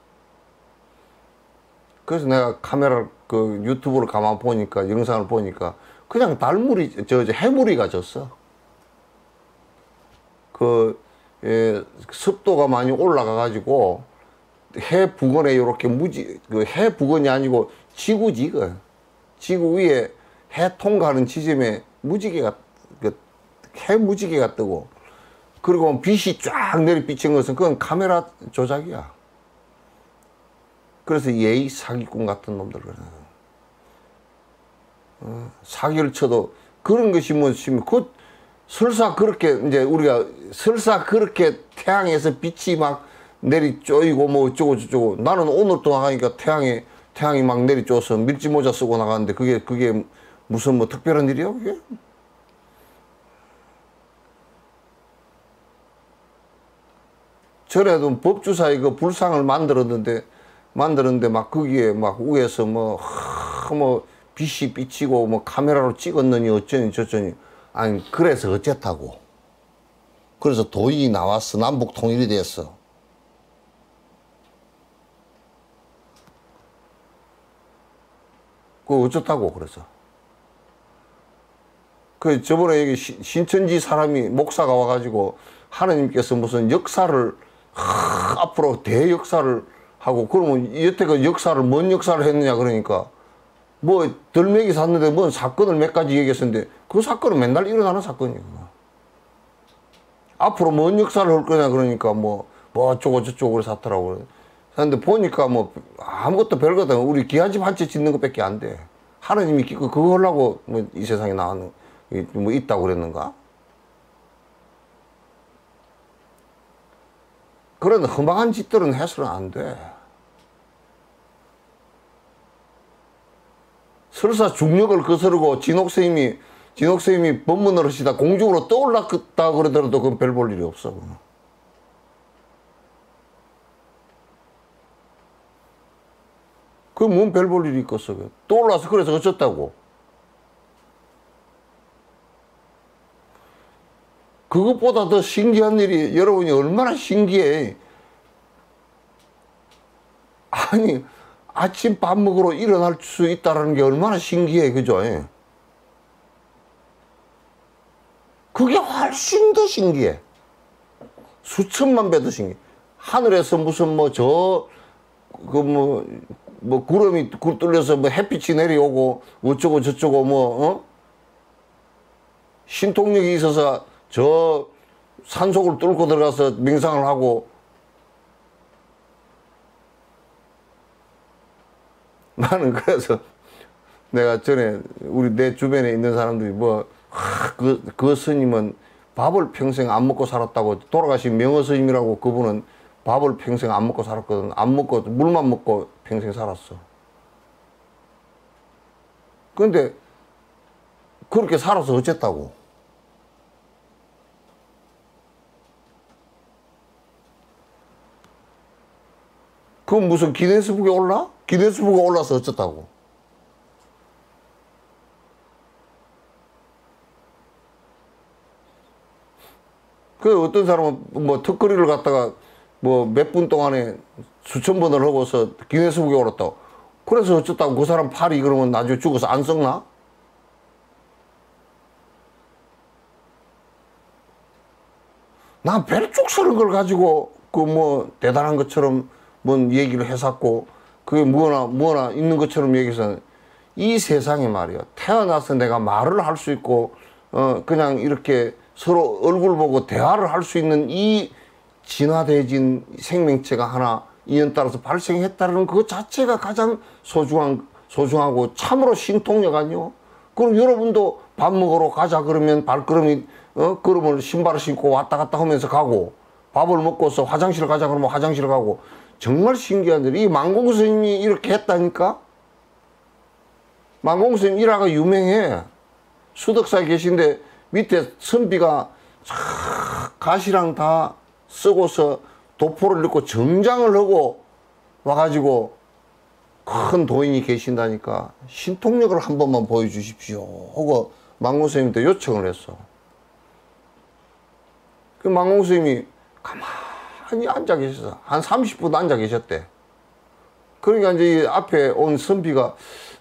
그래서 내가 카메라 그 유튜브를 가만 보니까 영상을 보니까 그냥 달무리 저 해무리가 졌어. 그 습도가 많이 올라가 가지고 해 부근에 이렇게 그 해 부근이 아니고 지구지 그 지구 위에 해 통과하는 지점에 무지개가 해 무지개가 뜨고 그리고 빛이 쫙 내리 비친 것은 그건 카메라 조작이야. 그래서 예의 사기꾼 같은 놈들 사기를 쳐도 그런 것이 그 설사 그렇게 이제 우리가 설사 그렇게 태양에서 빛이 막 내리 쪼이고 뭐 어쩌고 저쩌고 나는 오늘 또 나가니까 태양이 막 내리 쪼서 밀짚 모자 쓰고 나가는데 그게 무슨 뭐 특별한 일이야 그게? 전에도 법주사에 그 불상을 만들었는데 막 거기에 막 위에서 뭐 빛이 비치고 뭐 카메라로 찍었느니 어쩌니 저쩌니 아니 그래서 어쨌다고. 그래서 도의이 나왔어. 남북 통일이 됐어. 그 어쩌다고 그래서. 그 저번에 여기 신천지 사람이 목사가 와가지고 하느님께서 무슨 역사를 앞으로 대역사를 하고 그러면 여태 그 역사를 뭔 역사를 했느냐 그러니까 뭐 덜매기 샀는데 뭔 사건을 몇 가지 얘기했었는데 그 사건은 맨날 일어나는 사건이에요. 앞으로 뭔 역사를 할 거냐 그러니까 뭐 어쩌고 저쩌고 그래 샀더라고. 그런데 보니까 뭐 아무것도 별거다. 우리 기아집 한 채 짓는 것밖에 안 돼. 하느님이 그거 하려고 뭐 이 세상에 나왔는 뭐 있다고 그랬는가? 그런 험악한 짓들은 해서는 안 돼. 설사 중력을 거스르고 진옥 스님이 법문을 하시다 공중으로 떠올랐다 그러더라도 그건 별 볼 일이 없어. 그건 뭔 별 볼 일이 있겠어. 떠올라서 그래서 어쩌다고. 그것보다 더 신기한 일이 여러분이 얼마나 신기해. 아니 아침 밥 먹으러 일어날 수 있다는 게 얼마나 신기해. 그죠? 그게 훨씬 더 신기해. 수천만 배 더 신기해. 하늘에서 무슨 구름이 뚫려서 뭐 햇빛이 내려오고 어쩌고 저쩌고 신통력이 있어서 저 산속을 뚫고 들어가서 명상을 하고 나는 그래서 내가 전에 내 주변에 있는 사람들이 그 스님은 밥을 평생 안 먹고 살았다고 돌아가신 명어 스님이라고 그분은 밥을 평생 안 먹고 살았거든. 안 먹고 물만 먹고 평생 살았어. 그런데 그렇게 살아서 어쨌다고. 그건 무슨 기네스북에 올라? 기네스북에 올라서 어쩌다고. 그 어떤 사람은 뭐 턱걸이를 갖다가 뭐 몇 분 동안에 수천 번을 하고서 기네스북에 올랐다고. 그래서 어쩌다고 그 사람 팔이 그러면 나중에 죽어서 안 썩나? 난 별쪽스런 걸 가지고 대단한 것처럼 뭔 얘기를 해놨고 그게 뭐나 있는 것처럼 얘기해서 이 세상에 말이야. 태어나서 내가 말을 할 수 있고 그냥 이렇게 서로 얼굴 보고 대화를 할 수 있는 이 진화되어진 생명체가 하나 인연 따라서 발생했다는 그 자체가 가장 소중하고 참으로 신통력 아니요? 그럼 여러분도 밥 먹으러 가자 그러면 발걸음이 걸음을 신발을 신고 왔다 갔다 하면서 가고 밥을 먹고서 화장실 가자 그러면 화장실 가고 정말 신기한 일. 이 만공 스님이 이렇게 했다니까? 만공 스님 일화가 유명해. 수덕사에 계신데 밑에 선비가 가시랑 다 쓰고서 도포를 입고 정장을 하고 와가지고 큰 도인이 계신다니까 신통력을 한 번만 보여주십시오 하고 망공 스님한테 요청을 했어. 그 망공 스님이 가만히 앉아 계셨어. 한 30분 앉아 계셨대. 그러니까 이제 이 앞에 온 선비가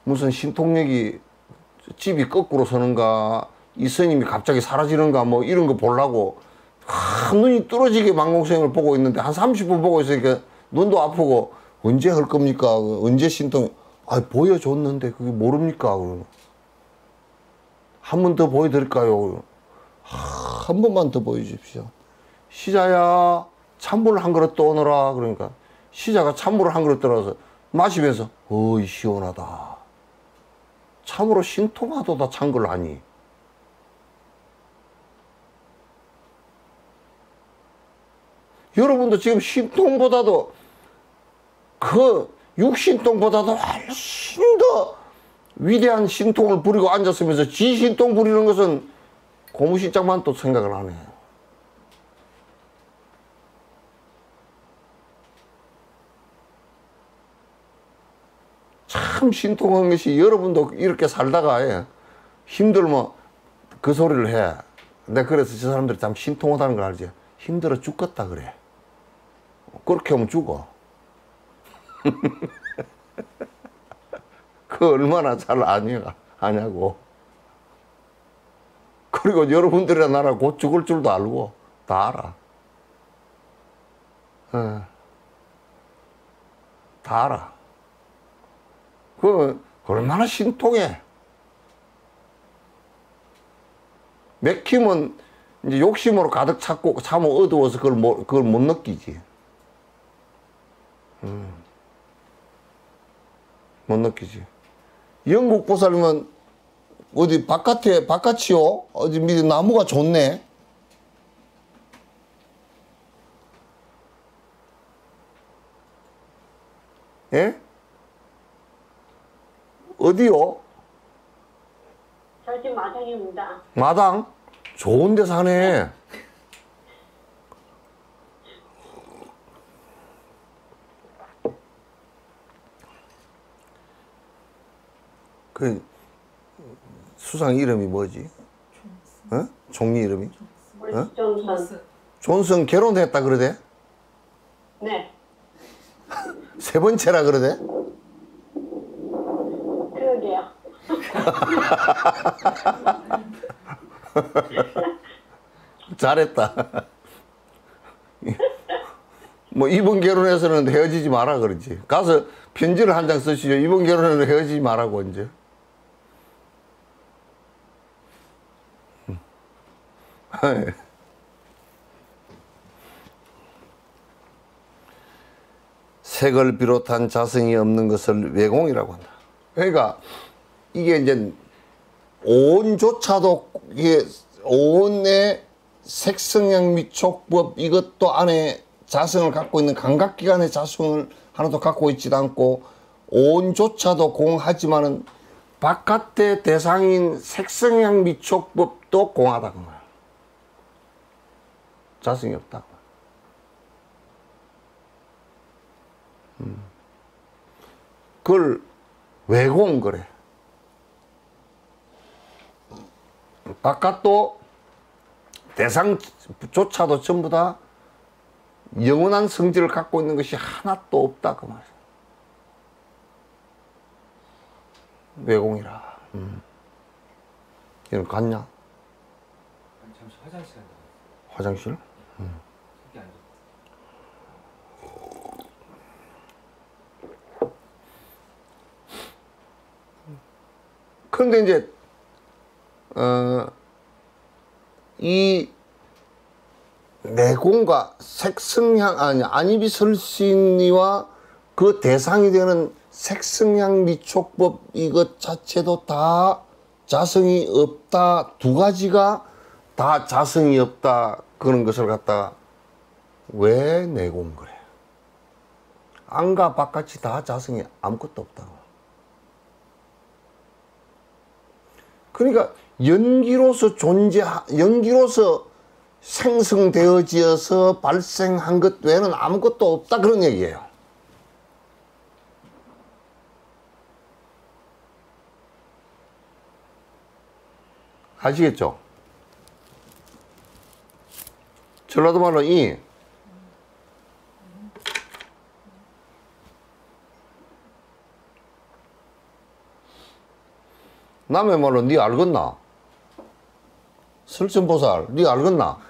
무슨 신통력이 집이 거꾸로 서는가, 이 스님이 갑자기 사라지는가, 뭐 이런 거 보려고 눈이 뚫어지게 망공 스님을 보고 있는데 한 30분 보고 있으니까 눈도 아프고 언제 할 겁니까? 언제 신통? 아, 보여줬는데 그게 모릅니까? 한 번 더 보여드릴까요? 한 번만 더 보여주십시오. 시자야, 찬물 한 그릇 떠오너라. 그러니까 시자가 찬물을 한 그릇 떠나서 마시면서 어이 시원하다. 참으로 신통하도다 찬 걸 아니. 여러분도 지금 신통보다도 그 육신통보다도 훨씬 더 위대한 신통을 부리고 앉았으면서 지 신통 부리는 것은 고무신장만 또 생각을 하네. 참 신통한 것이 여러분도 이렇게 살다가 힘들면 그 소리를 해. 내가 그래서 저 사람들이 참 신통하다는 걸 알지. 힘들어 죽겠다 그래. 그렇게 하면 죽어. 그 얼마나 잘 아냐고. 그리고 여러분들이나 나라 곧 죽을 줄도 알고 다 알아. 다 알아. 그 얼마나 신통해. 맥힘은 이제 욕심으로 가득 찼고 참 어두워서 그걸 못 느끼지. 못 느끼지. 영국 보살님은 어디 바깥이요? 어디 밑에 나무가 좋네. 예? 어디요? 저 집 마당입니다. 마당? 좋은 데 사네. 그 수상 이름이 뭐지? 어? 종리 이름이? 어? 존슨. 존슨 결혼했다 그러대? 네. 세 번째라 그러대? 그러게요. 잘했다. 뭐 이번 결혼해서는 헤어지지 마라 그러지. 가서 편지를 한 장 쓰시죠. 이번 결혼에는 헤어지지 말라고 이제. 색을 비롯한 자성이 없는 것을 외공이라고 한다. 그러니까 이게 이제 오온조차도 이게 오온의 색성향 및 촉법 이것도 안에 자성을 갖고 있는 감각기관의 자성을 하나도 갖고 있지도 않고 오온조차도 공하지만은 바깥의 대상인 색성향 및 촉법도 공하다 그 말이야. 자성이 없다. 그걸 외공 그래. 바깥도 대상조차도 전부 다 영원한 성질을 갖고 있는 것이 하나도 없다 그 말이야. 외공이라. 이건 갔냐? 잠시 화장실 한다. 화장실? 이게 안 돼. 그런데 이제 이 내공과 색성향 안이비설신이와 그 대상이 되는 색성향 미촉법 이것 자체도 다 자성이 없다. 두 가지가 다 자성이 없다. 그런 것을 갖다가 왜 내공 그래? 안과 바깥이 다 자성이 아무것도 없다고. 그러니까 연기로서 연기로서 생성되어지어서 발생한 것 외에는 아무것도 없다 그런 얘기예요. 아시겠죠? 전라도 말로 이. 남의 말로 니 알겠나? 설전보살, 니 알겠나?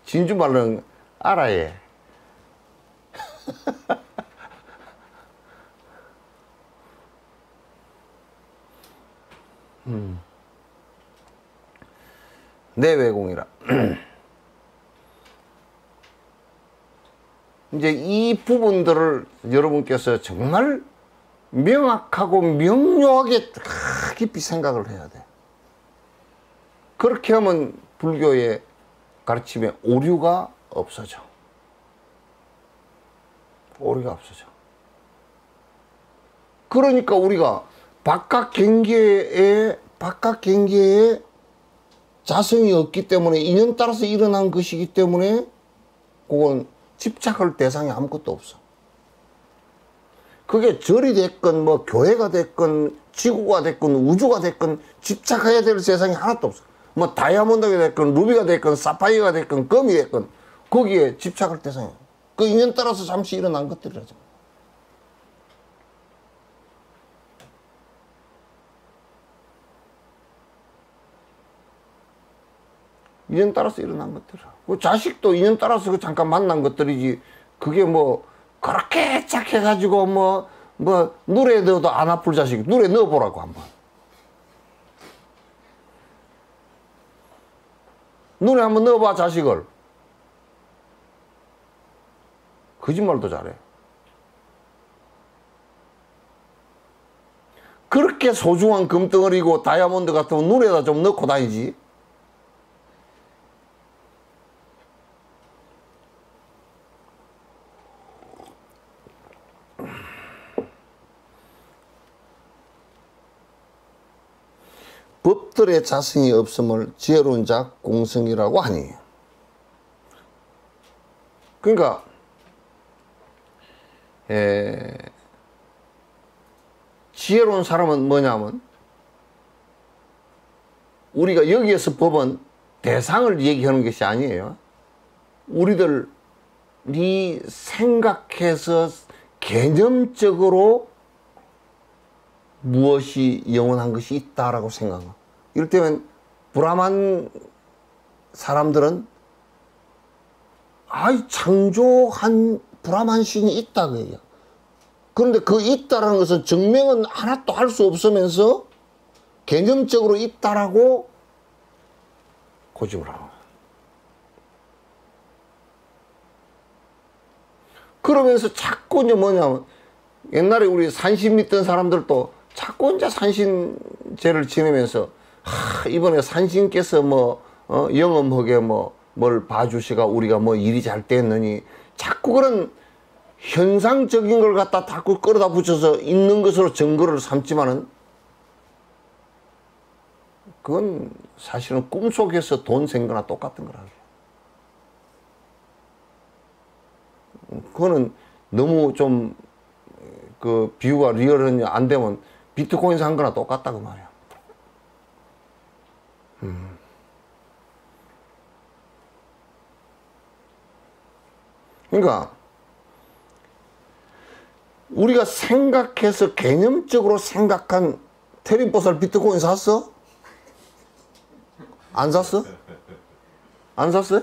진주말로는 알아야. 내외공이라. 이제 이 부분들을 여러분께서 정말 명확하고 명료하게 깊이 생각을 해야 돼. 그렇게 하면 불교의 가르침에 오류가 없어져. 오류가 없어져. 그러니까 우리가 바깥 경계에 자성이 없기 때문에 인연 따라서 일어난 것이기 때문에 그건 집착할 대상이 아무것도 없어. 그게 절이 됐건 뭐 교회가 됐건 지구가 됐건 우주가 됐건 집착해야 될 세상이 하나도 없어. 뭐 다이아몬드가 됐건 루비가 됐건 사파이어가 됐건 금이 됐건 거기에 집착할 대상이 없어. 그 인연 따라서 잠시 일어난 것들이라죠. 인연 따라서 일어난 것들이야. 그 자식도 인연 따라서 그 잠깐 만난 것들이지. 그게 뭐 그렇게 착해가지고 뭐 물에 넣어도 안 아플 자식 물에 넣어보라고 한번. 눈에 한번 넣어봐 자식을. 거짓말도 잘해. 그렇게 소중한 금덩어리고 다이아몬드 같으면 눈에다 좀 넣고 다니지. 법들의 자성이 없음을 지혜로운 자 공성이라고 하니. 그러니까 지혜로운 사람은 뭐냐면 우리가 여기에서 법은 대상을 얘기하는 것이 아니에요. 우리들이 생각해서 개념적으로 무엇이 영원한 것이 있다라고 생각하는. 이를테면 브라만 사람들은 창조한 브라만 신이 있다 그래요. 그런데 그 있다라는 것은 증명은 하나도 할 수 없으면서 개념적으로 있다라고 고집을 하는 거예요. 그러면서 자꾸 이제 뭐냐면 옛날에 우리 산신 믿던 사람들도 자꾸 혼자 산신제를 지내면서 이번에 산신께서 영험하게 뭘 봐주시가 우리가 일이 잘 됐느니 자꾸 그런 현상적인 걸 갖다 자꾸 끌어다 붙여서 있는 것으로 증거를 삼지만은 그건 사실은 꿈속에서 돈 센 거나 똑같은 거라고. 그거는 너무 좀 그 비유가 리얼은 안 되면 비트코인 산 거나 똑같다고 말이야. 그러니까 우리가 생각해서 개념적으로 생각한 테린보살 비트코인 샀어? 안 샀어? 안 샀어?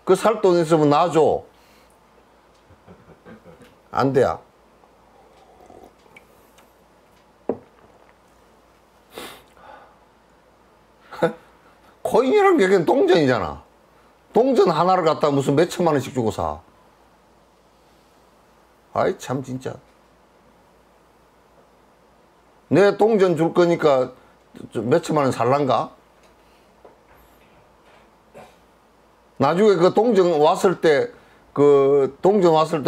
그 살 돈 있으면 놔줘. 안 돼야. 코인이라는 게 그냥 동전이잖아. 동전 하나를 갖다 무슨 몇 천만 원씩 주고 사. 아이 참 진짜. 내 동전 줄 거니까 몇 천만 원 살란가? 나중에 그 동전 왔을 때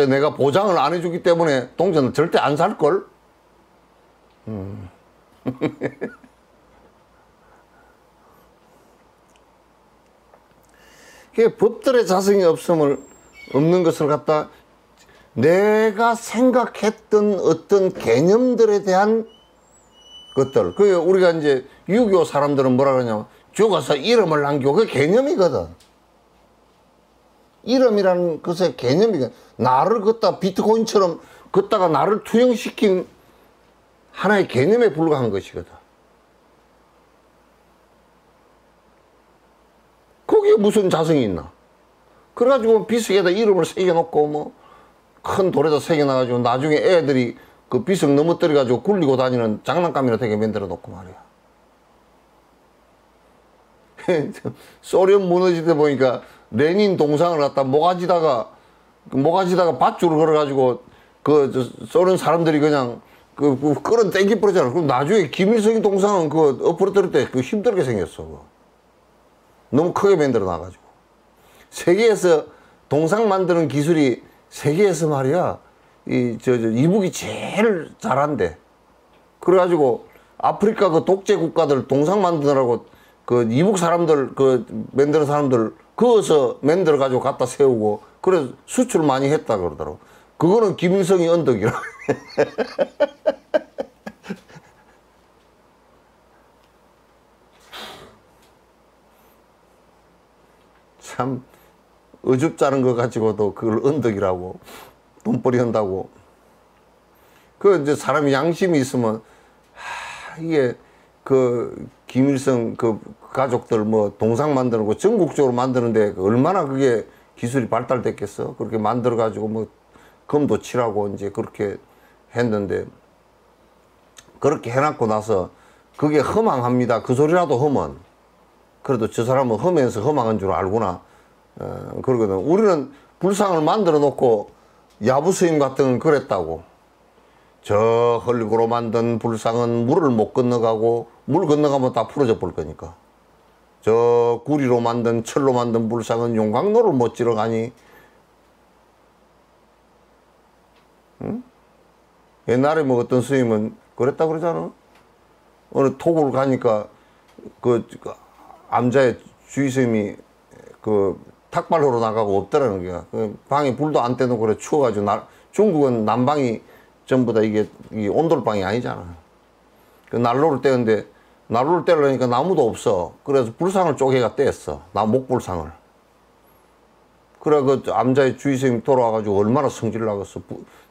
내가 보장을 안 해주기 때문에 동전은 절대 안 살걸? 그 법들의 자성이 없는 것을 갖다 내가 생각했던 어떤 개념들에 대한 것들. 그 우리가 이제 유교 사람들은 뭐라 그러냐면 죽어서 이름을 남기고 그 개념이거든. 이름이라는 것의 개념이거든. 나를 걷다 비트코인처럼 걷다가 나를 투영시킨 하나의 개념에 불과한 것이거든. 거기에 무슨 자성이 있나? 그래가지고 비석에다 이름을 새겨놓고 뭐 큰 돌에다 새겨놔가지고 나중에 애들이 그 비석 넘어뜨려가지고 굴리고 다니는 장난감이나 되게 만들어 놓고 말이야. 소련 무너질 때 보니까 레닌 동상을 갖다 모가지다가 밧줄을 걸어가지고 그 소련 사람들이 그냥 그 끌어 땡기 버리잖아. 그럼 나중에 김일성이 동상은 그 엎어뜨릴 때 그 힘들게 생겼어. 그거. 너무 크게 만들어 놔가지고. 세계에서 동상 만드는 기술이 세계에서 말이야 이북이 제일 잘한대. 그래가지고 아프리카 그 독재 국가들 동상 만드느라고 그 이북 사람들 그 만드는 사람들 그어서 만들어 가지고 갖다 세우고 그래 수출 많이 했다 그러더라고. 그거는 김일성이 언덕이라. 참 어줍잖은 거 가지고도 그걸 언덕이라고 돈벌이 한다고. 그 이제 사람이 양심이 있으면 이게 그 김일성 그 가족들 뭐 동상 만드는 거 전국적으로 만드는데 얼마나 그게 기술이 발달됐겠어. 그렇게 만들어 가지고 뭐 금도 칠하고 이제 그렇게 했는데 그렇게 해놨고 나서 그게 허망합니다. 그 소리라도 허면 그래도 저 사람은 허면서 허망한 줄 알구나. 그러거든. 우리는 불상을 만들어 놓고 야부스님 같은 건 그랬다고. 저 흙으로 만든 불상은 물을 못 건너가고 물 건너가면 다 풀어져 볼 거니까. 저 구리로 만든 철로 만든 불상은 용광로를 못 지러가니. 응? 옛날에 뭐 어떤 스님은 그랬다 그러잖아. 어느 토굴 가니까 그 암자의 주의스님이 그 탁발로로 나가고 없더라는 거야. 그 방에 불도 안 떼놓고 그래 추워가지고 중국은 난방이 전부 다 이게 온돌방이 아니잖아. 그 난로를 떼는데 난로를 떼려니까 나무도 없어. 그래서 불상을 쪼개가 뗐어. 목불상을. 그래 그 암자의 주의스님이 돌아와가지고 얼마나 성질 나겠어.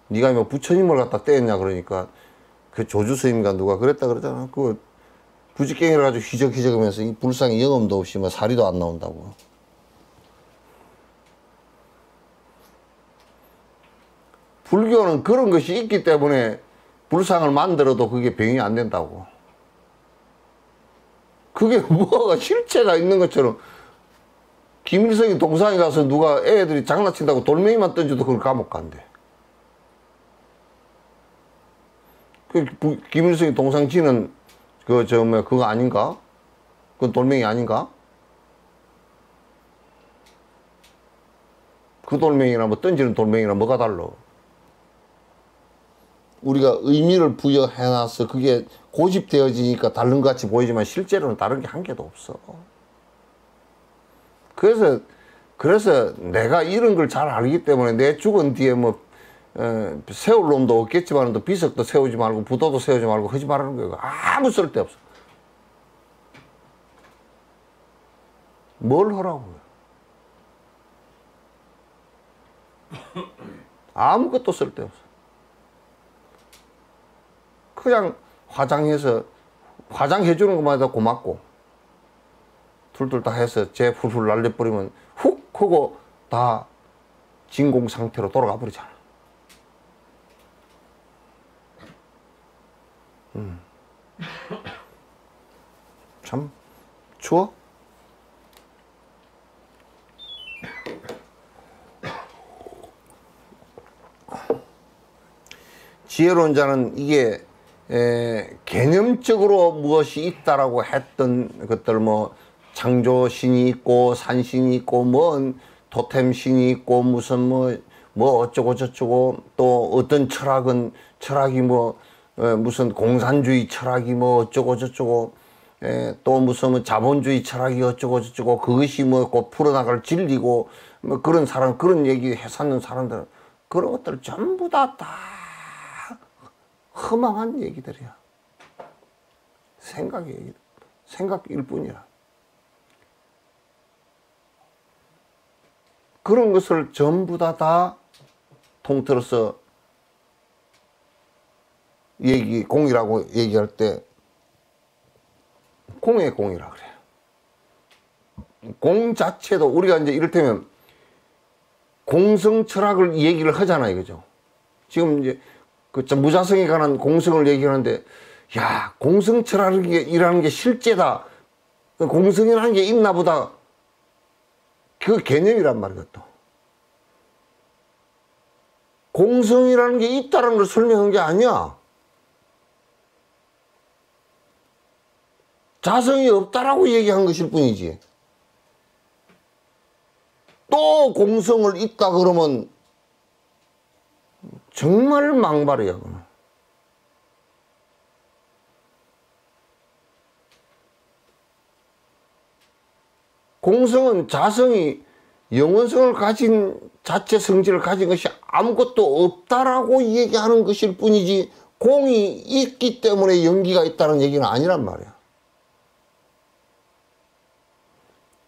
네가 뭐 부처님을 갖다 떼었냐 그러니까 그 조주스님인가 누가 그랬다 그러잖아. 그 부지깽이를 가지고 휘적휘적하면서 이 불상이 영험도 없이 뭐 사리도 안 나온다고. 불교는 그런 것이 있기 때문에 불상을 만들어도 그게 병이 안 된다고. 그게 뭐가 실체가 있는 것처럼 김일성이 동상에 가서 누가 애들이 장난친다고 돌멩이만 던져도 그걸 감옥 간대. 김일성이 동상 지는 그거 아닌가? 그건 돌멩이 아닌가? 그 돌멩이나 뭐 던지는 돌멩이나 뭐가 달라? 우리가 의미를 부여해놔서 그게 고집되어지니까 다른 것 같이 보이지만 실제로는 다른 게 한 개도 없어. 그래서 내가 이런 걸 잘 알기 때문에 내 죽은 뒤에 뭐 세울 놈도 없겠지만 또 비석도 세우지 말고 부도도 세우지 말고 하지 말라는 거예요. 아무 쓸데없어. 뭘 하라고요? 아무것도 쓸데없어. 그냥 화장해주는 것만 해도 고맙고 둘둘 다 해서 재 훌훌 날려버리면 훅 하고 다 진공 상태로 돌아가 버리잖아. 참 추워? 지혜로운 자는 이게 개념적으로 무엇이 있다라고 했던 것들 뭐 창조신이 있고 산신이 있고 뭐 토템신이 있고 무슨 뭐 어쩌고 저쩌고 또 어떤 철학이 뭐 무슨 공산주의 철학이 뭐 어쩌고 저쩌고 또 무슨 뭐 자본주의 철학이 어쩌고 저쩌고 그것이 뭐 곧 풀어나갈 진리고 뭐 그런 사람 그런 얘기 해사는 사람들은 그런 것들 전부 다 허망한 얘기들이야. 생각일 뿐이야. 그런 것을 전부 다 통틀어서 공이라고 얘기할 때 공의 공이라 그래요. 공 자체도 우리가 이제 이를테면 공성 철학을 얘기를 하잖아요. 그죠? 지금 이제 그 무자성에 관한 공성을 얘기하는데, 야, 공성 철학이라는 게 실제다. 공성이라는 게 있나 보다. 그 개념이란 말이야, 또. 공성이라는 게 있다는 걸 설명한 게 아니야. 자성이 없다라고 얘기한 것일 뿐이지. 또 공성을 있다 그러면 정말 망발이야, 그건. 공성은 자성이 영원성을 가진 자체 성질을 가진 것이 아무것도 없다라고 얘기하는 것일 뿐이지, 공이 있기 때문에 연기가 있다는 얘기는 아니란 말이야.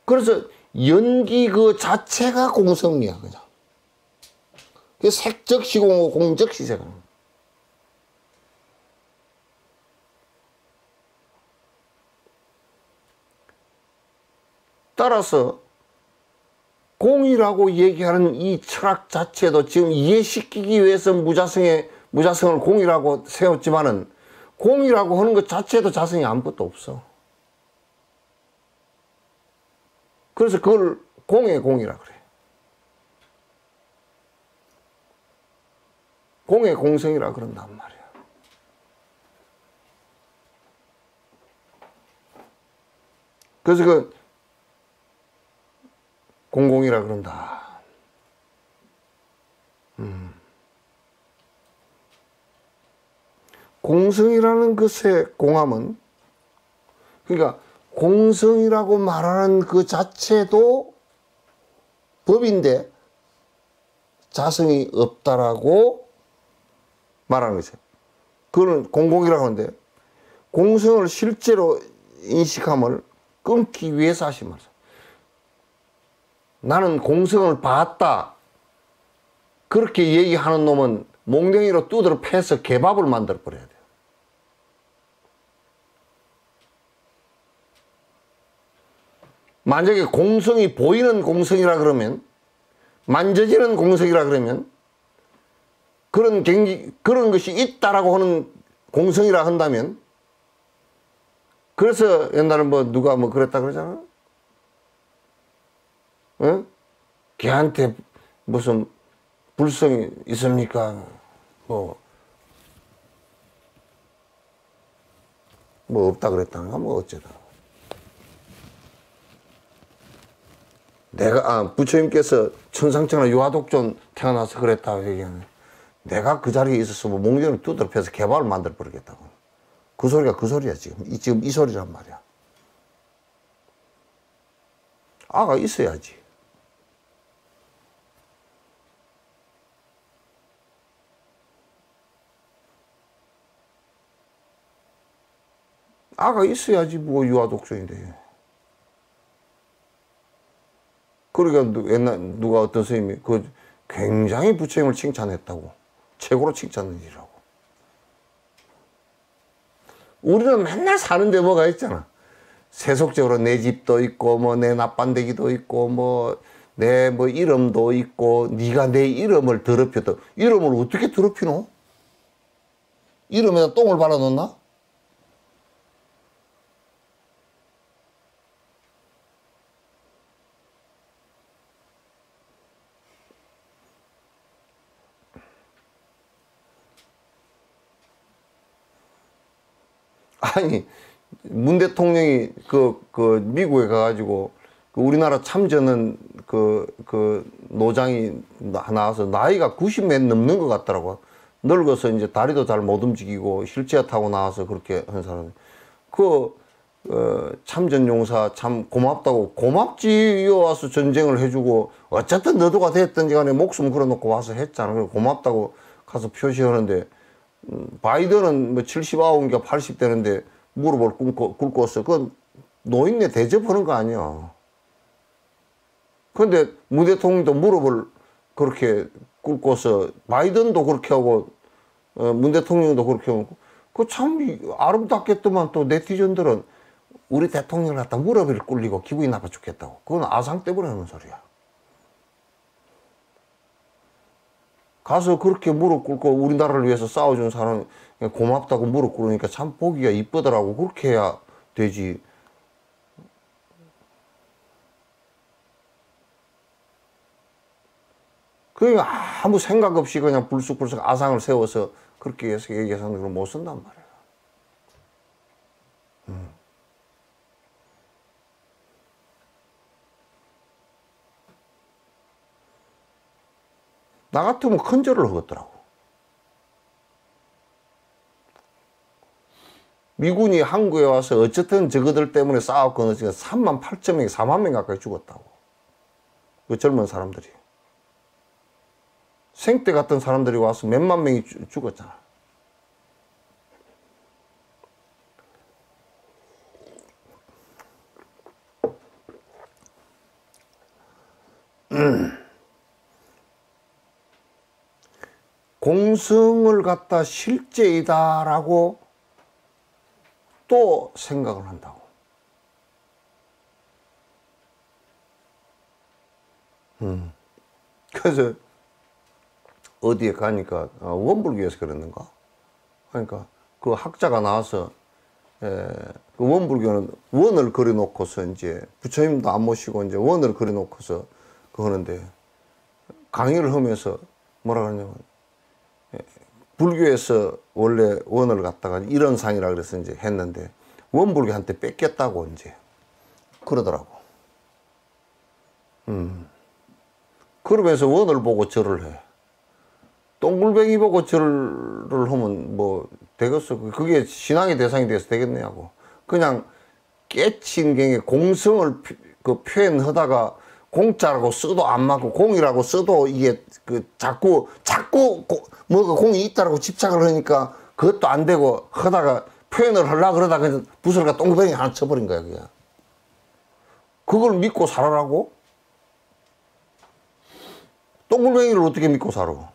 그래서 연기 그 자체가 공성이야, 그죠? 그 색적시공하고 공적시세가. 따라서 공이라고 얘기하는 이 철학 자체도 지금 이해시키기 위해서 무자성을 공이라고 세웠지만은, 공이라고 하는 것 자체도 자성이 아무것도 없어. 그래서 그걸 공의 공이라 그래. 공의 공성이라 그런단 말이야. 그래서 그 공공이라 그런다. 공성이라는 것의 공함은, 그러니까 공성이라고 말하는 그 자체도 법인데 자성이 없다라고 말하는 거죠. 그거는 공공이라고 하는데, 공성을 실제로 인식함을 끊기 위해서 하신 말이죠. 나는 공성을 봤다. 그렇게 얘기하는 놈은 몽둥이로 두드러 패서 개밥을 만들어 버려야 돼요. 만약에 공성이 보이는 공성이라 그러면, 만져지는 공성이라 그러면, 그런 것이 있다라고 하는 공성이라 한다면, 그래서 옛날에 뭐 누가 뭐 그랬다 그러잖아? 응? 걔한테 무슨 불성이 있습니까? 뭐 없다 그랬다는가? 뭐 어쩌다. 부처님께서 천상천하 유아독존 태어나서 그랬다고 얘기하네. 내가 그 자리에 있었으면 몽둥이를 두드려 패서 개발을 만들어 버리겠다고. 그 소리가 그 소리야, 지금 이 소리란 말이야. 아가 있어야지. 아가 있어야지 뭐 유아독존인데. 그러니까 옛날 누가 어떤 스님이 그 굉장히 부처님을 칭찬했다고. 최고로 칭찬한 일이라고. 우리는 맨날 사는데 뭐가 있잖아. 세속적으로 내 집도 있고 뭐 내 납반대기도 있고 뭐 내 뭐 이름도 있고, 네가 내 이름을 더럽혔다. 이름을 어떻게 더럽히노? 이름에다 똥을 발라놓나? 아니, 문 대통령이 미국에 가가지고 우리나라 참전은 노장이 나와서 나이가 90몇 넘는 것 같더라고. 늙어서 이제 다리도 잘 못 움직이고 휠체어 타고 나와서 그렇게 한 사람. 참전용사 참 고맙다고. 고맙지. 이어 와서 전쟁을 해주고 어쨌든 너도가 됐든지 간에 목숨 걸어놓고 와서 했잖아. 그래서 고맙다고 가서 표시하는데 바이든은 뭐 79인가 80대는데 무릎을 꿇고서 그건 노인네 대접하는 거 아니야. 근데 문 대통령도 무릎을 그렇게 꿇고서 바이든도 그렇게 하고 문 대통령도 그렇게 하고 그 참 아름답겠더만 또 네티즌들은 우리 대통령을 갖다 무릎을 꿇리고 기분이 나빠 죽겠다고. 그건 아상 때문에 하는 소리야. 가서 그렇게 무릎 꿇고 우리나라를 위해서 싸워준 사람 고맙다고 무릎 꿇으니까 참 보기가 이쁘더라고. 그렇게 해야 되지. 그러니까 아무 생각 없이 그냥 불쑥불쑥 아상을 세워서 그렇게 해서 얘기해서는 그걸 못 쓴단 말이야. 나 같으면 큰절을 하겠더라고. 미군이 한국에 와서 어쨌든 저거들 때문에 싸웠거든. 3만 8천 명이 4만 명 가까이 죽었다고. 그 젊은 사람들이. 생때 같은 사람들이 와서 몇만 명이 죽었잖아. 공성을 갖다 실제이다라고 또 생각을 한다고. 그래서 어디에 가니까 원불교에서 그랬는가? 그러니까 그 학자가 나와서 그 원불교는 원을 그려놓고서 이제 부처님도 안 모시고 이제 원을 그려놓고서 그 하는데 강의를 하면서 뭐라 그러냐면 불교에서 원래 원을 갖다가 이런 상이라 그래서 이제 했는데 원불교한테 뺏겼다고 이제 그러더라고. 그러면서 원을 보고 절을 해. 똥굴뱅이 보고 절을 하면 뭐 되겠어? 그게 신앙의 대상이 돼서 되겠냐고. 그냥 깨친 경에 공성을 그 표현하다가 공짜라고 써도 안 맞고 공이라고 써도 이게 그 자꾸 뭐가 공이 있다라고 집착을 하니까 그것도 안 되고 하다가 표현을 하려고 그러다가 부스러가 똥굴뱅이 하나 쳐버린 거야 그게. 그걸 믿고 살아라고? 똥굴뱅이를 어떻게 믿고 살아?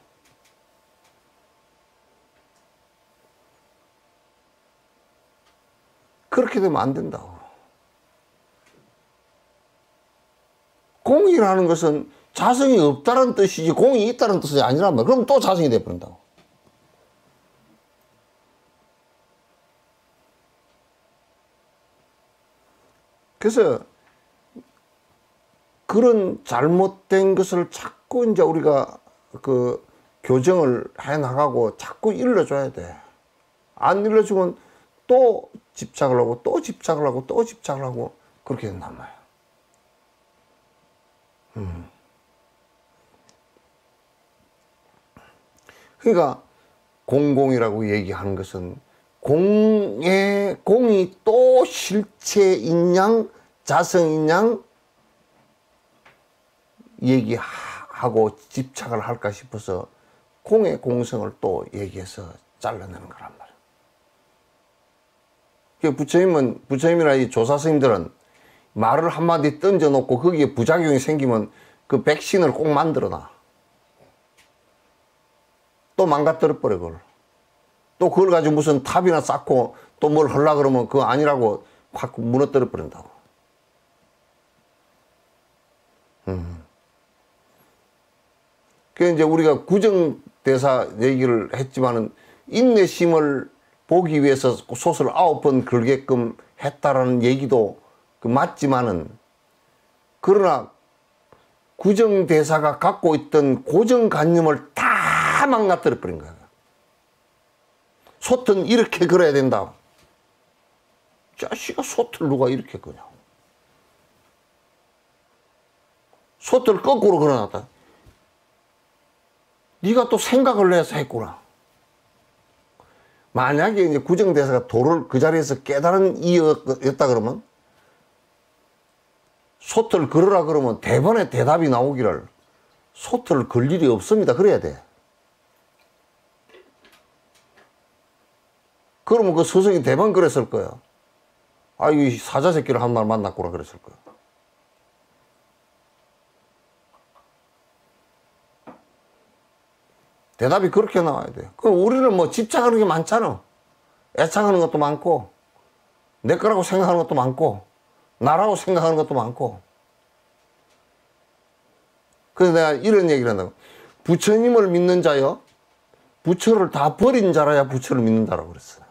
그렇게 되면 안 된다고. 공이라는 것은 자성이 없다는 뜻이지 공이 있다는 뜻이 아니란 말이야. 그럼 또 자성이 돼버린다고. 그래서 그런 잘못된 것을 자꾸 이제 우리가 그 교정을 해 나가고 자꾸 일러줘야 돼. 안 일러주면 또 집착을 하고 또 집착을 하고 또 집착을 하고 그렇게 된단 말이야. 그러니까 공공이라고 얘기하는 것은 공이 또 실체인 양 자성인 양 얘기하고 집착을 할까 싶어서 공의 공성을 또 얘기해서 잘라내는 거란 말이야. 부처님이나 이 조사 스님들은 말을 한마디 던져놓고 거기에 부작용이 생기면 그 백신을 꼭 만들어놔. 또 망가뜨려 버려 그걸. 또 그걸 가지고 무슨 탑이나 쌓고 또 뭘 하려고 그러면 그거 아니라고 확 무너뜨려 버린다고. 그래서 이제 우리가 구정대사 얘기를 했지만은 인내심을 보기 위해서 솥을 9번 걸게끔 했다라는 얘기도 맞지만은 그러나 구정대사가 갖고 있던 고정관념을 다 망가뜨려 버린 거야. 솥은 이렇게 걸어야 된다. 자식아 솥을 누가 이렇게 거냐. 솥을 거꾸로 걸어놨다. 네가 또 생각을 내서 했구나. 만약에 이제 구정대사가 도를 그 자리에서 깨달은 이였다 그러면 소틀 걸으라 그러면 대번에 대답이 나오기를 소틀 걸 일이 없습니다. 그래야 돼. 그러면 그 서성이 대번 그랬을 거야. 아, 이 사자 새끼를 한 날 만났구나 그랬을 거야. 대답이 그렇게 나와야 돼. 그럼 우리는 뭐 집착하는 게 많잖아. 애착하는 것도 많고, 내 거라고 생각하는 것도 많고, 나라고 생각하는 것도 많고. 그래서 내가 이런 얘기를 한다고. 부처님을 믿는 자여, 부처를 다 버린 자라야 부처를 믿는다라고 그랬어.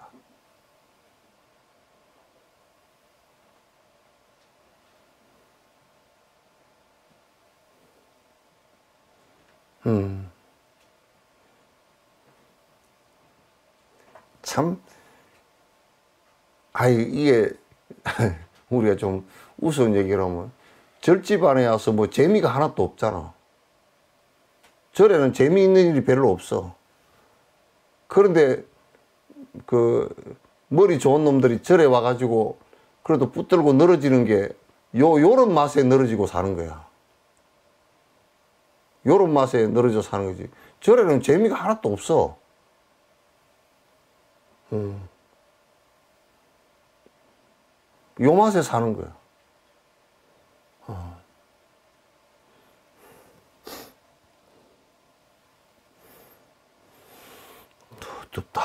참, 이게, 우리가 좀 우스운 얘기를 하면, 절집안에 와서 뭐 재미가 하나도 없잖아. 절에는 재미있는 일이 별로 없어. 그런데, 머리 좋은 놈들이 절에 와가지고, 그래도 붙들고 늘어지는 게, 요런 맛에 늘어지고 사는 거야. 요런 맛에 늘어져 사는 거지. 절에는 재미가 하나도 없어. 요 맛에 사는 거야. 덥다.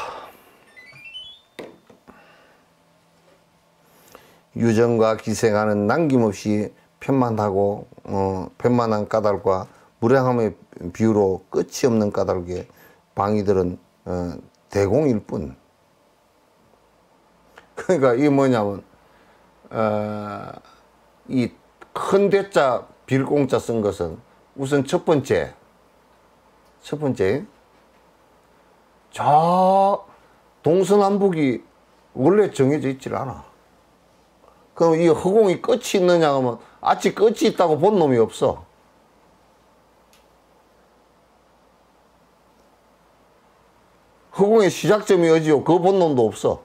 유전과 기생하는 남김없이 편만하고 편만한 까닭과 무량함의 비유로 끝이 없는 까닭에 방이들은 대공일 뿐. 그러니까 이게 뭐냐면 이 큰 대자 빌공자 쓴 것은 우선 첫 번째 저 동서남북이 원래 정해져 있질 않아. 그럼 이 허공이 끝이 있느냐 하면 아직 끝이 있다고 본 놈이 없어. 허공의 시작점이 어디요? 그거 본 놈도 없어.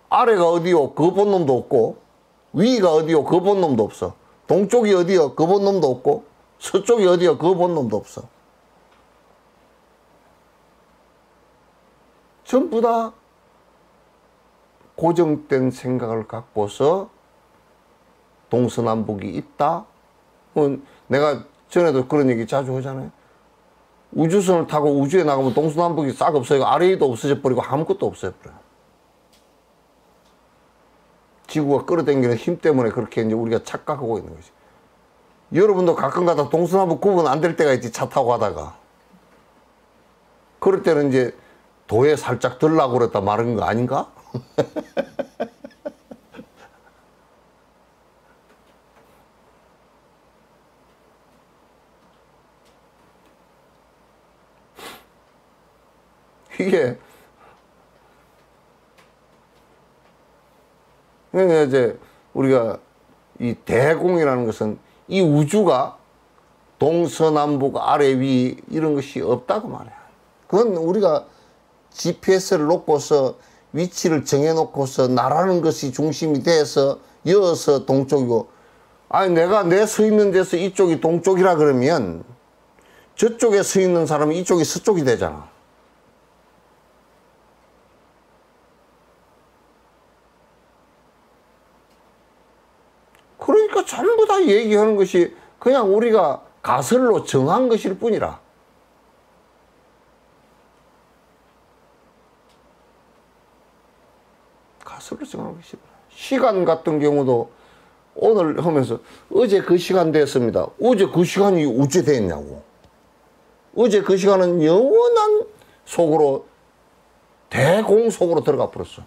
아래가 어디요? 그거 본 놈도 없고, 위가 어디요? 그거 본 놈도 없어. 동쪽이 어디요? 그거 본 놈도 없고, 서쪽이 어디요? 그거 본 놈도 없어. 전부 다 고정된 생각을 갖고서 동서남북이 있다? 내가 전에도 그런 얘기 자주 하잖아요. 우주선을 타고 우주에 나가면 동서남북이 싹 없어요. 아래에도 없어져 버리고 아무것도 없어져 버려요. 지구가 끌어당기는 힘 때문에 그렇게 이제 우리가 착각하고 있는 거지. 여러분도 가끔 가다 동서남북 구분 안 될 때가 있지, 차 타고 가다가. 그럴 때는 이제 도에 살짝 들라고 그랬다 말한 거 아닌가? 이게 그러니까 이제 우리가 이 대공이라는 것은 이 우주가 동서남북 아래 위 이런 것이 없다고 말이야. 그건 우리가 GPS를 놓고서 위치를 정해놓고서 나라는 것이 중심이 돼서 이어서 동쪽이고, 아니 내가 내 서 있는 데서 이쪽이 동쪽이라 그러면 저쪽에 서 있는 사람은 이쪽이 서쪽이 되잖아. 그러니까 전부 다 얘기하는 것이 그냥 우리가 가설로 정한 것일 뿐이라. 가설로 정한 것이라. 시간 같은 경우도 오늘 하면서 어제 그 시간 됐습니다. 어제 그 시간이 어째 됐냐고. 어제 그 시간은 영원한 속으로 대공 속으로 들어가 버렸어.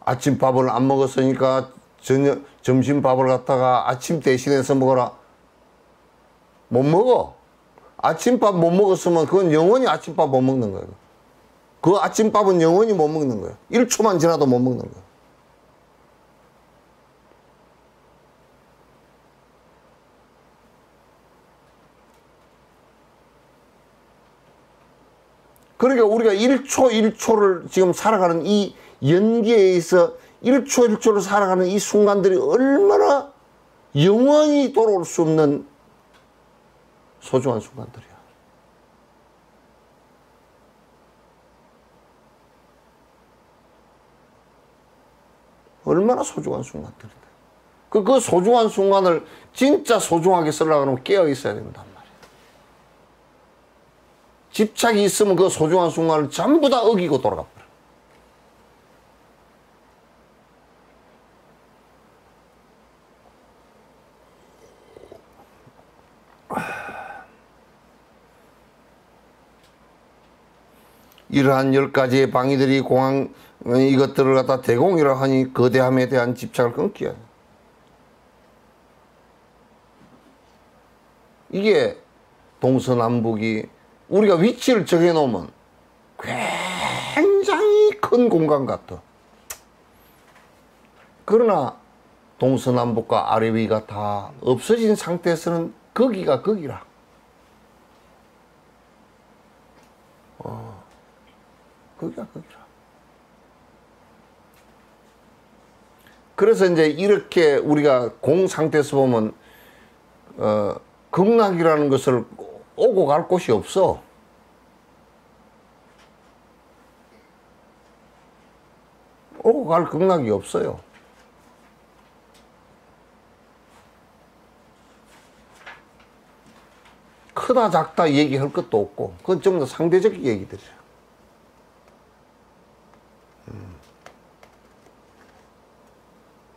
아침밥을 안 먹었으니까 점심밥을 갖다가 아침 대신해서 먹어라. 못 먹어. 아침밥 못 먹었으면 그건 영원히 아침밥 못 먹는 거예요. 그 아침밥은 영원히 못 먹는 거예요. 1초만 지나도 못 먹는 거예요. 그러니까 우리가 1초 1초를 지금 살아가는 이 연기에서 1초 1초를 살아가는 이 순간들이 얼마나 영원히 돌아올 수 없는 소중한 순간들이야. 얼마나 소중한 순간들인데. 그 소중한 순간을 진짜 소중하게 쓰려고 하면 깨어 있어야 된단 말이야. 집착이 있으면 그 소중한 순간을 전부 다 어기고 돌아가 버려. 이러한 10가지의 방위들이 공항 이것들을 갖다 대공이라 하니 거대함에 대한 집착을 끊기야 해. 이게 동서남북이 우리가 위치를 정해놓으면 굉장히 큰 공간 같아. 그러나 동서남북과 아래 위가 다 없어진 상태에서는 거기가 거기라. 거기가 거기라. 그래서 이제 이렇게 우리가 공 상태에서 보면 극락이라는 것을 오고 갈 곳이 없어. 오고 갈 극락이 없어요. 크다 작다 얘기할 것도 없고 그건 전부 다 상대적 얘기들이야.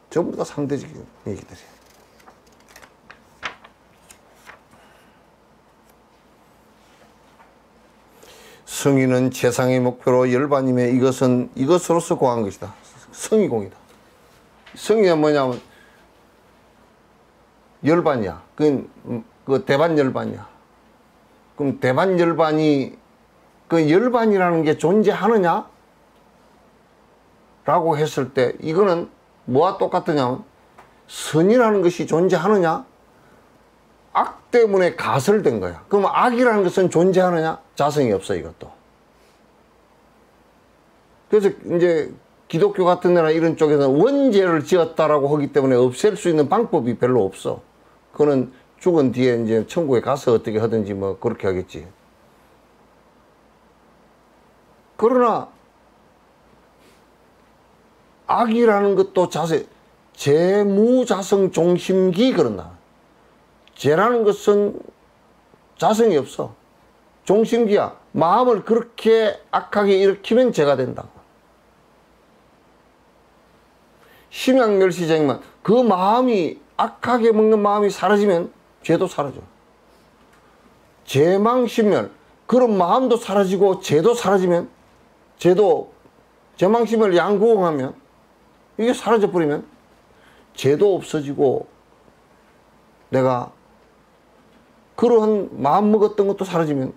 전부 다 상대적인 얘기들이야. 승위는 최상의 목표로 열반임에 이것으로서 공한 것이다. 승위공이다. 승위가 뭐냐면 열반이야. 그 대반 열반이야. 그럼 대반 열반이 그 열반이라는 게 존재하느냐? 라고 했을 때 이거는 뭐와 똑같으냐면 선이라는 것이 존재하느냐? 악 때문에 가설된 거야. 그럼 악이라는 것은 존재하느냐? 자성이 없어 이것도. 그래서 이제 기독교 같은 데나 이런 쪽에서는 원죄를 지었다라고 하기 때문에 없앨 수 있는 방법이 별로 없어. 그거는 죽은 뒤에 이제 천국에 가서 어떻게 하든지 뭐 그렇게 하겠지. 그러나 악이라는 것도 재무자성 종심기 그런다. 죄라는 것은 자성이 없어. 종심기야. 마음을 그렇게 악하게 일으키면 죄가 된다. 심양멸시쟁만 그 마음이 악하게 먹는 마음이 사라지면 죄도 사라져. 재망신멸 그런 마음도 사라지고 죄도 사라지면 죄도 재망신멸 양구공하면 이게 사라져 버리면 죄도 없어지고 내가 그러한 마음 먹었던 것도 사라지면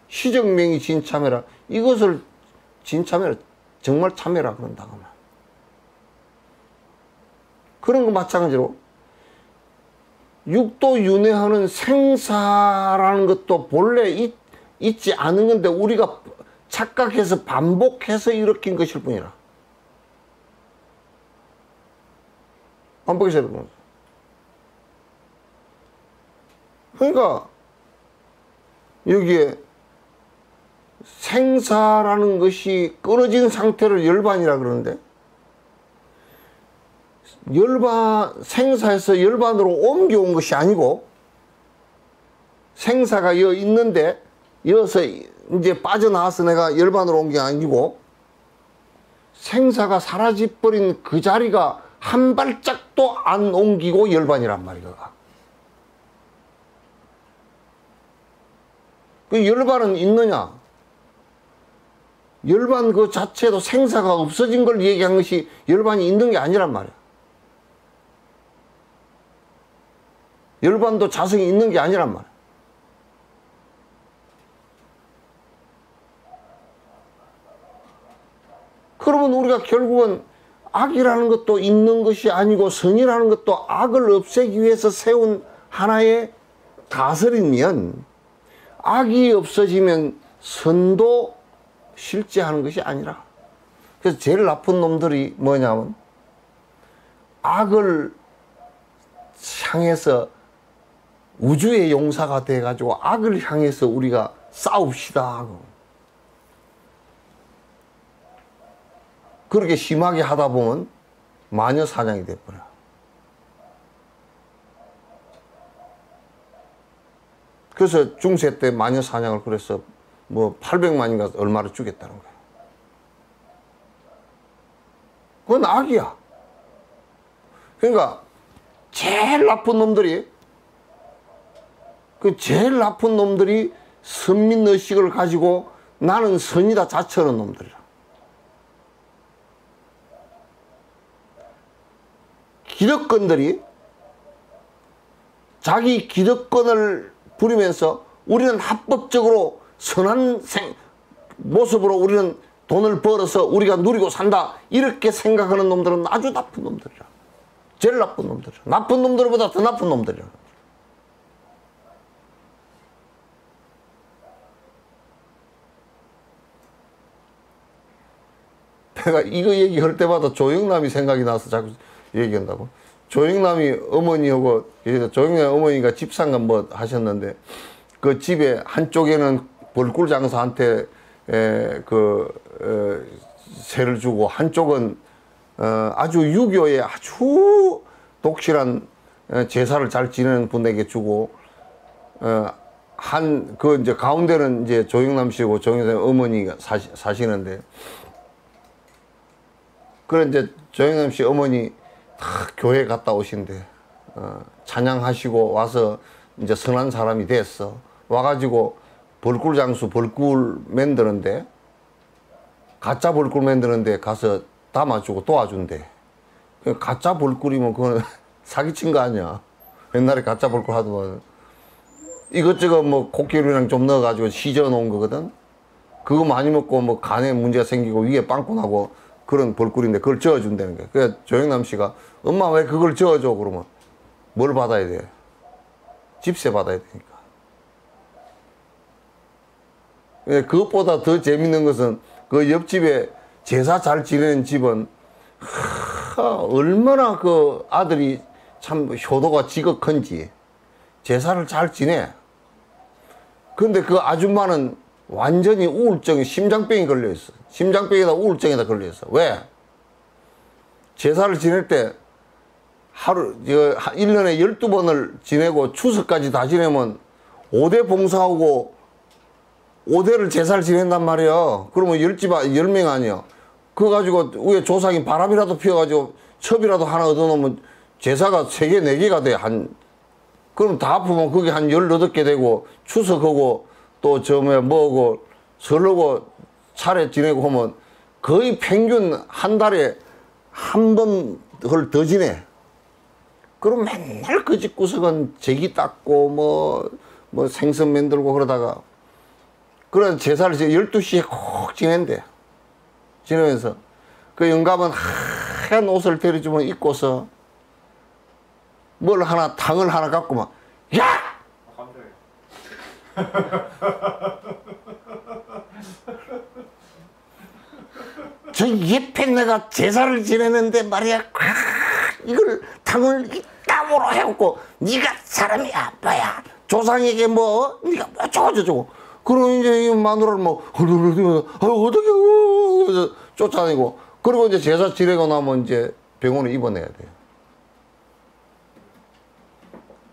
시정명이 진참해라. 이것을 진참해라. 정말 참해라 그런다고 하면. 그런 거 마찬가지로 육도 윤회하는 생사라는 것도 본래 있지 않은 건데 우리가 착각해서 반복해서 일으킨 것일 뿐이라. 반복해서 일으킨 거죠. 그러니까 여기에 생사라는 것이 끊어진 상태를 열반이라 그러는데 생사에서 열반으로 옮겨온 것이 아니고 생사가 여 있는데 여기서 이제 빠져나와서 내가 열반으로 온 게 아니고 생사가 사라져버린 그 자리가 한 발짝도 안 옮기고 열반이란 말이야. 그 열반은 있느냐? 열반 그 자체도 생사가 없어진 걸 얘기한 것이 열반이 있는 게 아니란 말이야. 열반도 자성이 있는 게 아니란 말이야. 그러면 우리가 결국은 악이라는 것도 있는 것이 아니고 선이라는 것도 악을 없애기 위해서 세운 하나의 가설이면 악이 없어지면 선도 실제 하는 것이 아니라. 그래서 제일 나쁜 놈들이 뭐냐면 악을 향해서 우주의 용사가 돼가지고 악을 향해서 우리가 싸웁시다 하고 그렇게 심하게 하다 보면 마녀 사냥이 돼버려. 그래서 중세 때 마녀 사냥을 그래서 뭐 800만인가 얼마를 주겠다는 거야. 그건 악이야. 그러니까 제일 나쁜 놈들이 선민의식을 가지고 나는 선이다 자처하는 놈들이라. 기득권들이 자기 기득권을 부리면서 우리는 합법적으로 선한 모습으로 우리는 돈을 벌어서 우리가 누리고 산다 이렇게 생각하는 놈들은 아주 나쁜 놈들이라. 제일 나쁜 놈들이라. 나쁜 놈들보다 더 나쁜 놈들이라. 내가 이거 얘기할 때마다 조영남이 생각이 나서 자꾸 얘기한다고. 조영남이 어머니하고, 조영남이 어머니가 집상가 뭐 하셨는데, 그 집에 한쪽에는 벌꿀 장사한테 세를 주고, 한쪽은 아주 유교에 아주 독실한 제사를 잘 지내는 분에게 주고, 이제 가운데는 이제 조영남 씨고 조영남 어머니가 사시는데, 그래 이제 조영남 씨 어머니 교회 갔다 오신대. 찬양하시고 와서 이제 선한 사람이 됐어. 와가지고 벌꿀 장수 벌꿀 만드는데 가짜 벌꿀 만드는데 가서 담아주고 도와준대. 가짜 벌꿀이면 그건 사기친 거 아니야. 옛날에 가짜 벌꿀 하더만 이것저것 뭐 코끼리랑 좀 넣어가지고 시져 놓은 거거든. 그거 많이 먹고 뭐 간에 문제가 생기고 위에 빵꾸 나고 그런 벌꿀인데 그걸 저어준다는 거야. 그래서 조영남 씨가 엄마 왜 그걸 저어줘? 그러면 뭘 받아야 돼? 집세 받아야 되니까. 그것보다 더 재밌는 것은 그 옆집에 제사 잘 지내는 집은 얼마나 그 아들이 참 효도가 지극한지 제사를 잘 지내. 근데 그 아줌마는 완전히 우울증이 심장병이 걸려있어. 심장병에다 우울증에다 걸려있어. 왜? 제사를 지낼 때 하루 1년에 12번을 지내고 추석까지 다 지내면 5대 봉사하고 5대를 제사를 지낸단 말이야. 그러면 10명 아니야. 그거 가지고 위에 조상이 바람이라도 피워가지고 첩이라도 하나 얻어놓으면 제사가 3개, 4개가 돼. 그럼 다 합하면 그게 한 18개 되고 추석하고 또 뭐고 설하고 차례 지내고 하면 거의 평균 한 달에 한 번을 더 지내. 그럼 맨날 그 집 구석은 제기 닦고 뭐 생선 만들고 그러다가 그런 제사를 12시에 콕 지낸대. 지내면서 그 영감은 하얀 옷을 데려주면 입고서 당을 하나 갖고 막 야! 저 옆에 내가 제사를 지내는데 말이야 이걸 당을 이따구로 해갖고 네가 사람이 아빠야 조상에게 뭐 네가 뭐 저쩌고 그러면 이제 이 마누라를 뭐 어떻게 쫓아내고 그리고 이제 제사 지내고 나면 이제 병원에 입원해야 돼요.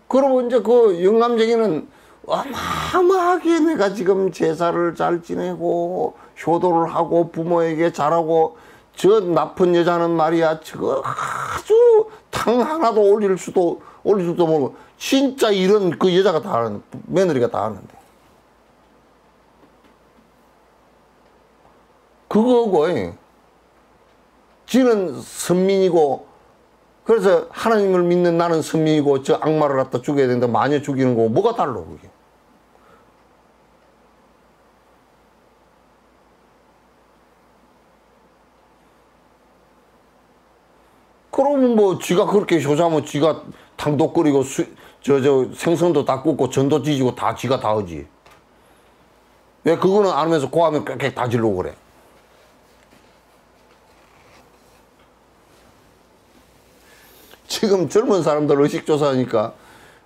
그러고 이제 그 영감쟁이는 어마어마하게 내가 지금 제사를 잘 지내고 효도를 하고 부모에게 잘하고 저 나쁜 여자는 말이야 저거 아주 당 하나도 올릴 수도 모르고 진짜 이런 그 여자가 다 하는 며느리가 다 하는데 그거고 지는 선민이고 그래서 하나님을 믿는 나는 선민이고 저 악마를 갖다 죽여야 된다 마녀 죽이는 거고 뭐가 달라 그게. 그러면 뭐 지가 그렇게 효자면 지가 당도 끓이고 생선도 다 굽고 전도 지지고 다 지가 다 하지. 왜 그거는 안 하면서 고하면 꽥꽥 다 지르고 그래? 지금 젊은 사람들 의식조사하니까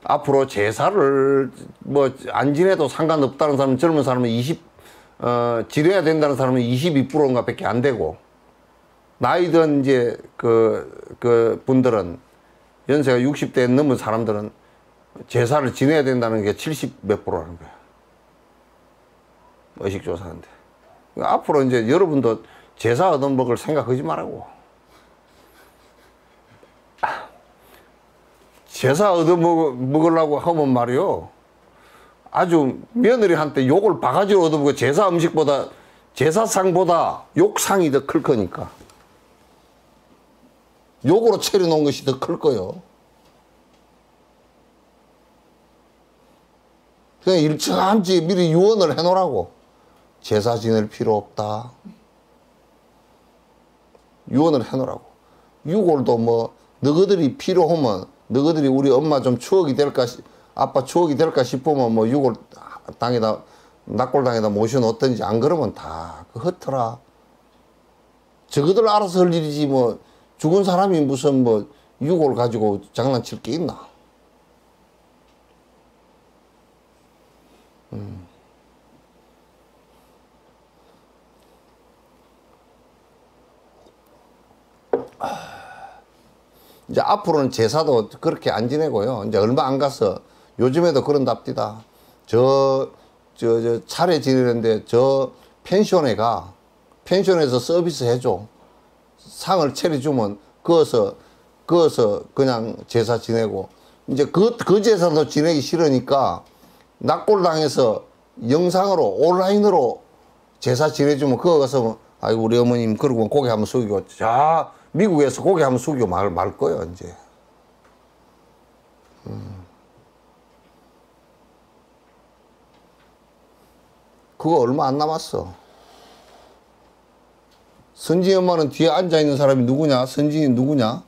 앞으로 제사를 뭐 안 지내도 상관없다는 사람은 젊은 사람은 지내야 된다는 사람은 22%인가 밖에 안 되고, 나이든 이제 그 분들은 연세가 60대 넘은 사람들은 제사를 지내야 된다는 게 70 몇 %라는 거야. 의식조사하는데. 앞으로 이제 여러분도 제사 얻어먹을 생각하지 말라고. 제사 얻어먹으려고 하면 말이요, 아주 며느리한테 욕을 바가지로 얻어먹고 제사상보다 욕상이 더 클 거니까. 욕으로 차려놓은 것이 더 클 거요. 그냥 일찌감치 미리 유언을 해놓으라고. 제사 지낼 필요 없다. 유언을 해놓으라고. 유골도 뭐 너희들이 필요하면, 너희들이 우리 엄마 좀 추억이 될까, 아빠 추억이 될까 싶으면 뭐 유골 땅에다, 낙골당에다 모셔놓든지, 안 그러면 다 흩어라. 저거들 알아서 할 일이지 뭐 죽은 사람이 무슨 뭐 유골 가지고 장난칠 게 있나. 이제 앞으로는 제사도 그렇게 안 지내고요. 이제 얼마 안 가서 요즘에도 그런답디다. 저 차례 지내는데 저 펜션에 가. 펜션에서 서비스 해줘. 상을 차려주면 그어서 그냥 제사 지내고, 이제 그 제사도 지내기 싫으니까 낙골당에서 영상으로 온라인으로 제사 지내주면 그거 가서 아이고 우리 어머님 그러고 고개 한번 숙이고, 자 미국에서 고개 한번 숙이고 말 거예요 이제. 그거 얼마 안 남았어. 선진이 엄마는 뒤에 앉아있는 사람이 누구냐? 선진이 누구냐?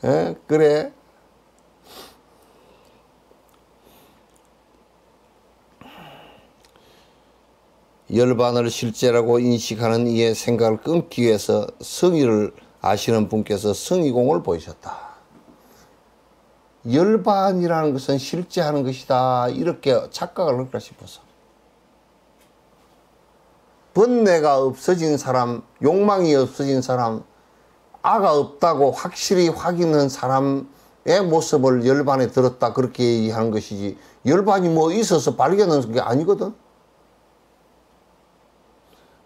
에? 그래? 열반을 실제라고 인식하는 이의 생각을 끊기 위해서 성의를 아시는 분께서 성의공을 보이셨다. 열반이라는 것은 실제하는 것이다, 이렇게 착각을 할까 싶어서. 번뇌가 없어진 사람, 욕망이 없어진 사람, 아가 없다고 확실히 확인한 사람의 모습을 열반에 들었다, 그렇게 얘기하는 것이지, 열반이 뭐 있어서 발견한 게 아니거든.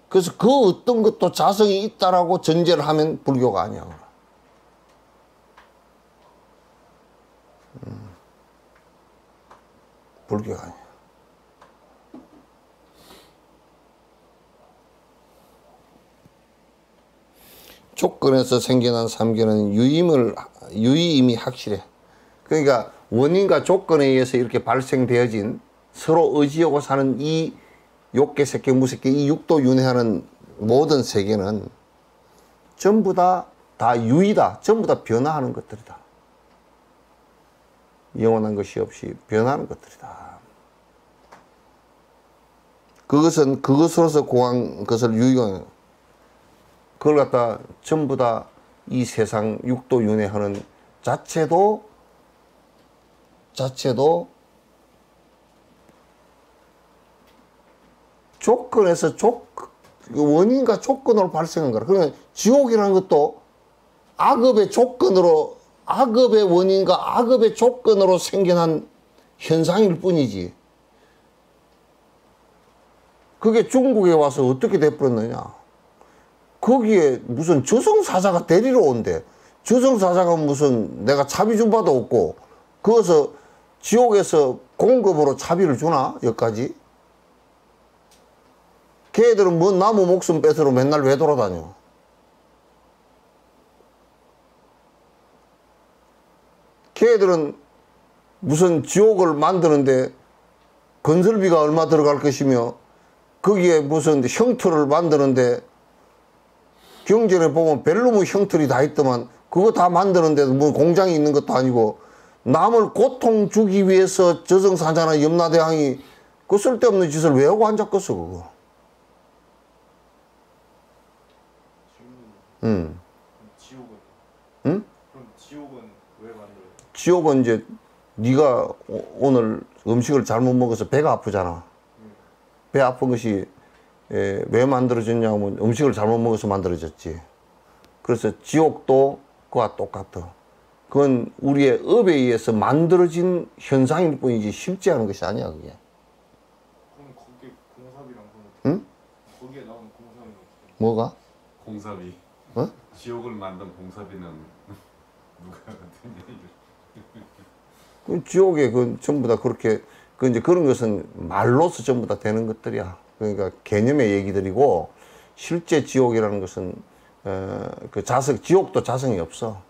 그래서 그 어떤 것도 자성이 있다라고 전제를 하면 불교가 아니야. 불교가 아니야. 조건에서 생겨난 삼계는 유의임이 확실해. 그러니까 원인과 조건에 의해서 이렇게 발생되어진, 서로 의지하고 사는 이 욕계, 색계, 무색계, 이 육도 윤회하는 모든 세계는 전부 다 유의다. 전부 다 변화하는 것들이다. 영원한 것이 없이 변하는 것들이다. 그것은 그것으로서 공한 것을 유의하는, 그걸 갖다 전부 다 이 세상 육도 윤회하는 자체도 조건에서 원인과 조건으로 발생한 거라. 그러니까 지옥이라는 것도 악업의 조건으로, 악업의 원인과 악업의 조건으로 생겨난 현상일 뿐이지. 그게 중국에 와서 어떻게 돼버렸느냐. 거기에 무슨 저승사자가 데리러 온대. 저승사자가 무슨 내가 차비 준 바도 없고, 거기서 지옥에서 공급으로 차비를 주나? 여기까지? 걔들은 뭐 나무 목숨 뺏으러 맨날 왜 돌아다녀? 걔들은 무슨 지옥을 만드는데 건설비가 얼마 들어갈 것이며, 거기에 무슨 형틀을 만드는데 경전에 보면 벨루무 형틀이 다 있더만, 그 그거 다 만드는데도 뭐 공장이 있는 것도 아니고 남을 고통 주기 위해서 저승사자나 염라대왕이 그 쓸데없는 짓을 왜 하고 앉았겠어 그거. 지옥은? 응? 그럼 지옥은 왜 만들어요? 지옥은 이제 네가 오늘 음식을 잘못 먹어서 배가 아프잖아. 배 아픈 것이 왜 만들어졌냐면 음식을 잘못 먹어서 만들어졌지. 그래서 지옥도 그와 똑같아. 그건 우리의 업에 의해서 만들어진 현상일 뿐이지 실제 하는 것이 아니야 그게. 그럼 거기에 공삽이랑 그런 응? 거기에 나오는 공삽이 어떻게? 뭐가? 공삽이. 어? 지옥을 만든 공삽이는 누가 같은 얘기를. 그 지옥에 그 전부 다 그렇게 그 이제 그런 것은 말로서 전부 다 되는 것들이야. 그러니까 개념의 얘기들이고 실제 지옥이라는 것은 그 지옥도 자성이 없어.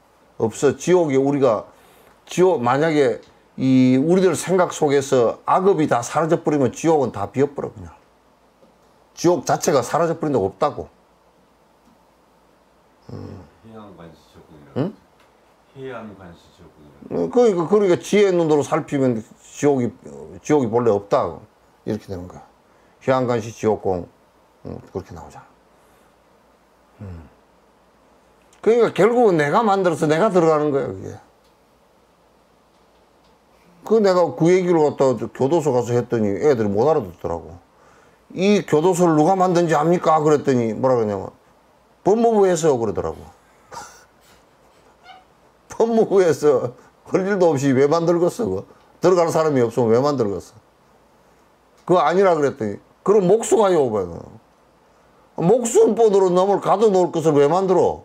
지옥이 우리가 만약에 이 우리들 생각 속에서 악업이 다 사라져 버리면 지옥은 다 비어버려 그냥. 지옥 자체가 사라져 버린 데 없다고. 해안관시적군이라. 응? 해안관시적군이라. 그러니까 지혜의 눈으로 살피면 지옥이 본래 없다 이렇게 되는 거야. 희한관시 지옥공 그렇게 나오잖아. 그러니까 결국은 내가 만들어서 내가 들어가는 거야 그게. 내가 그 얘기를 갖다 교도소 가서 했더니 애들이 못 알아듣더라고. 이 교도소를 누가 만든지 압니까? 그랬더니 뭐라 그러냐면 법무부에서 그러더라고. 법무부에서 할 일도 없이 왜 만들겠어? 그거? 들어갈 사람이 없으면 왜 만들겠어? 그거 아니라 그랬더니 그럼 목수가요. 목숨본으로 넘을 가둬놓을 것을 왜 만들어?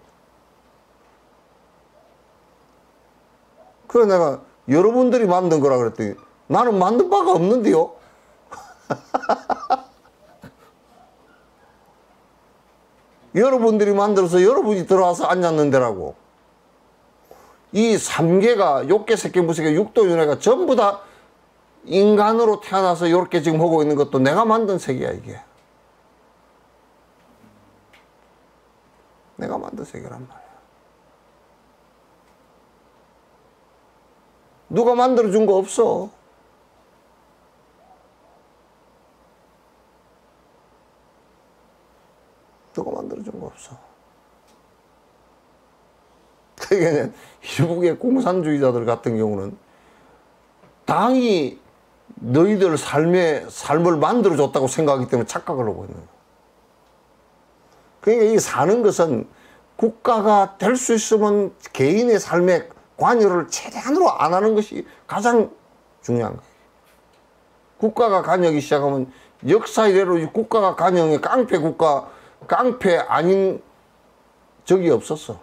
그래 내가 여러분들이 만든 거라 그랬더니 나는 만든 바가 없는데요. 여러분들이 만들어서 여러분이 들어와서 앉았는데라고. 이 3개가 욕계, 색계, 무색계, 육도윤회가 전부 다 인간으로 태어나서 이렇게 지금 하고 있는 것도 내가 만든 세계야 이게. 내가 만든 세계란 말이야. 누가 만들어준 거 없어. 누가 만들어준 거 없어. 그러니까 일국의 공산주의자들 같은 경우는 당이 너희들 삶을 만들어줬다고 생각하기 때문에 착각을 하고 있는 거야. 그러니까 이 사는 것은 국가가 될 수 있으면 개인의 삶에 관여를 최대한으로 안 하는 것이 가장 중요한 거예요. 국가가 관여하기 시작하면 역사 이래로 이 국가가 관여해 깡패 국가, 깡패 아닌 적이 없었어.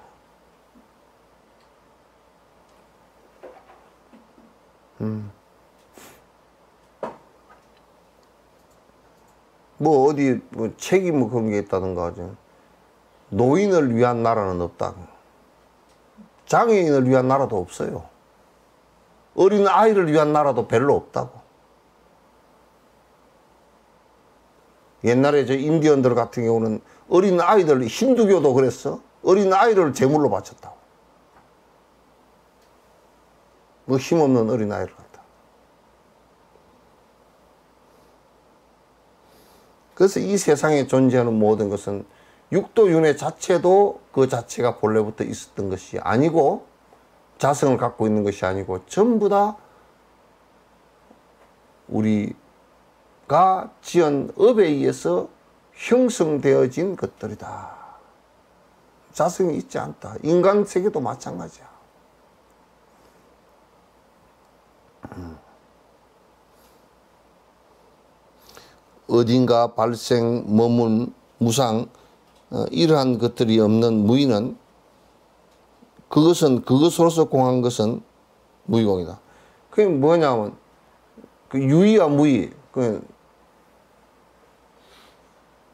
뭐 어디 뭐 책이 뭐 그런 게 있다든가 하죠. 노인을 위한 나라는 없다. 장애인을 위한 나라도 없어요. 어린 아이를 위한 나라도 별로 없다고. 옛날에 저 인디언들 같은 경우는 어린 아이들, 힌두교도 그랬어. 어린 아이를 제물로 바쳤다고. 뭐 힘없는 어린 아이를 갖다. 그래서 이 세상에 존재하는 모든 것은 육도윤회 자체도 그 자체가 본래부터 있었던 것이 아니고 자성을 갖고 있는 것이 아니고 전부 다 우리가 지은 업에 의해서 형성되어진 것들이다. 자성이 있지 않다. 인간 세계도 마찬가지야. 어딘가 발생, 머문, 무상 이러한 것들이 없는 무의는 그것으로서 공한 것은 무의공이다. 그게 뭐냐면 그 유의와 무의.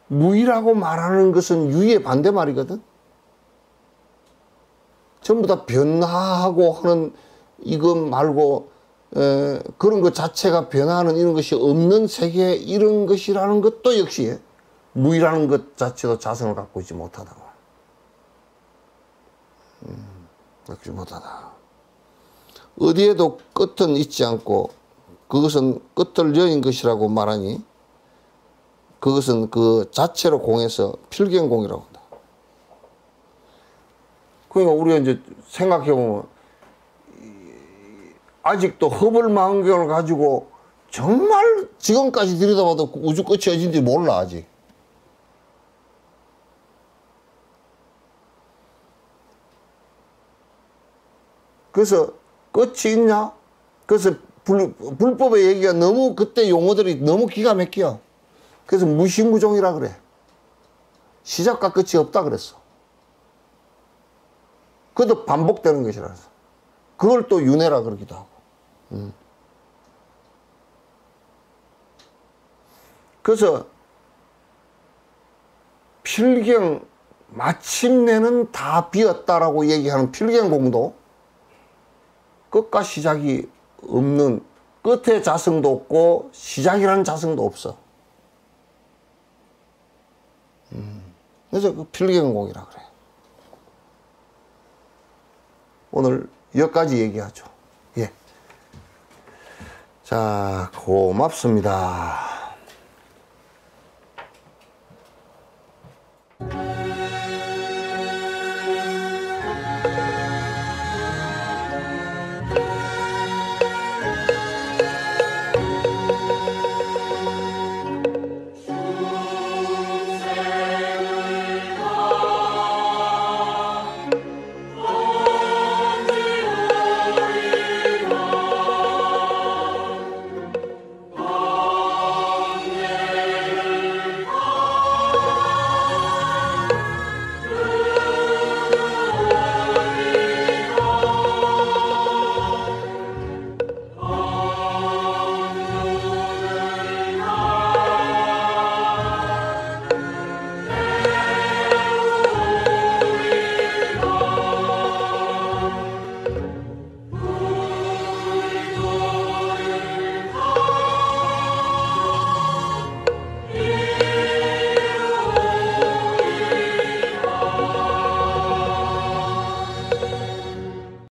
무의라고 말하는 것은 유의의 반대말이거든. 전부 다 변화하고 하는 이것 말고 그런 것 자체가 변화하는 이런 것이 없는 세계 이런 것이라는 것도 역시 무의라는 것 자체도 자성을 갖고 있지 못하다고. 맥주 못하다. 어디에도 끝은 있지 않고 그것은 끝을 여인 것이라고 말하니 그것은 그 자체로 공해서 필경공이라고 한다. 그러니까 우리가 이제 생각해보면 아직도 허블망원경을 가지고 정말 지금까지 들여다봐도 우주 끝이 어딘지 몰라 아직. 그래서 끝이 있냐? 그래서 불법의 얘기가 너무 그때 용어들이 너무 기가 막혀. 그래서 무시무종이라 그래. 시작과 끝이 없다 그랬어. 그것도 반복되는 것이라서. 그걸 또 윤회라 그러기도 하고. 그래서 필경 마침내는 다 비었다라고 얘기하는 필경공도 끝과 시작이 없는, 끝에 자성도 없고 시작이라는 자성도 없어. 그래서 그 필경공이라 그래. 오늘 여기까지 얘기하죠. 예. 자, 고맙습니다.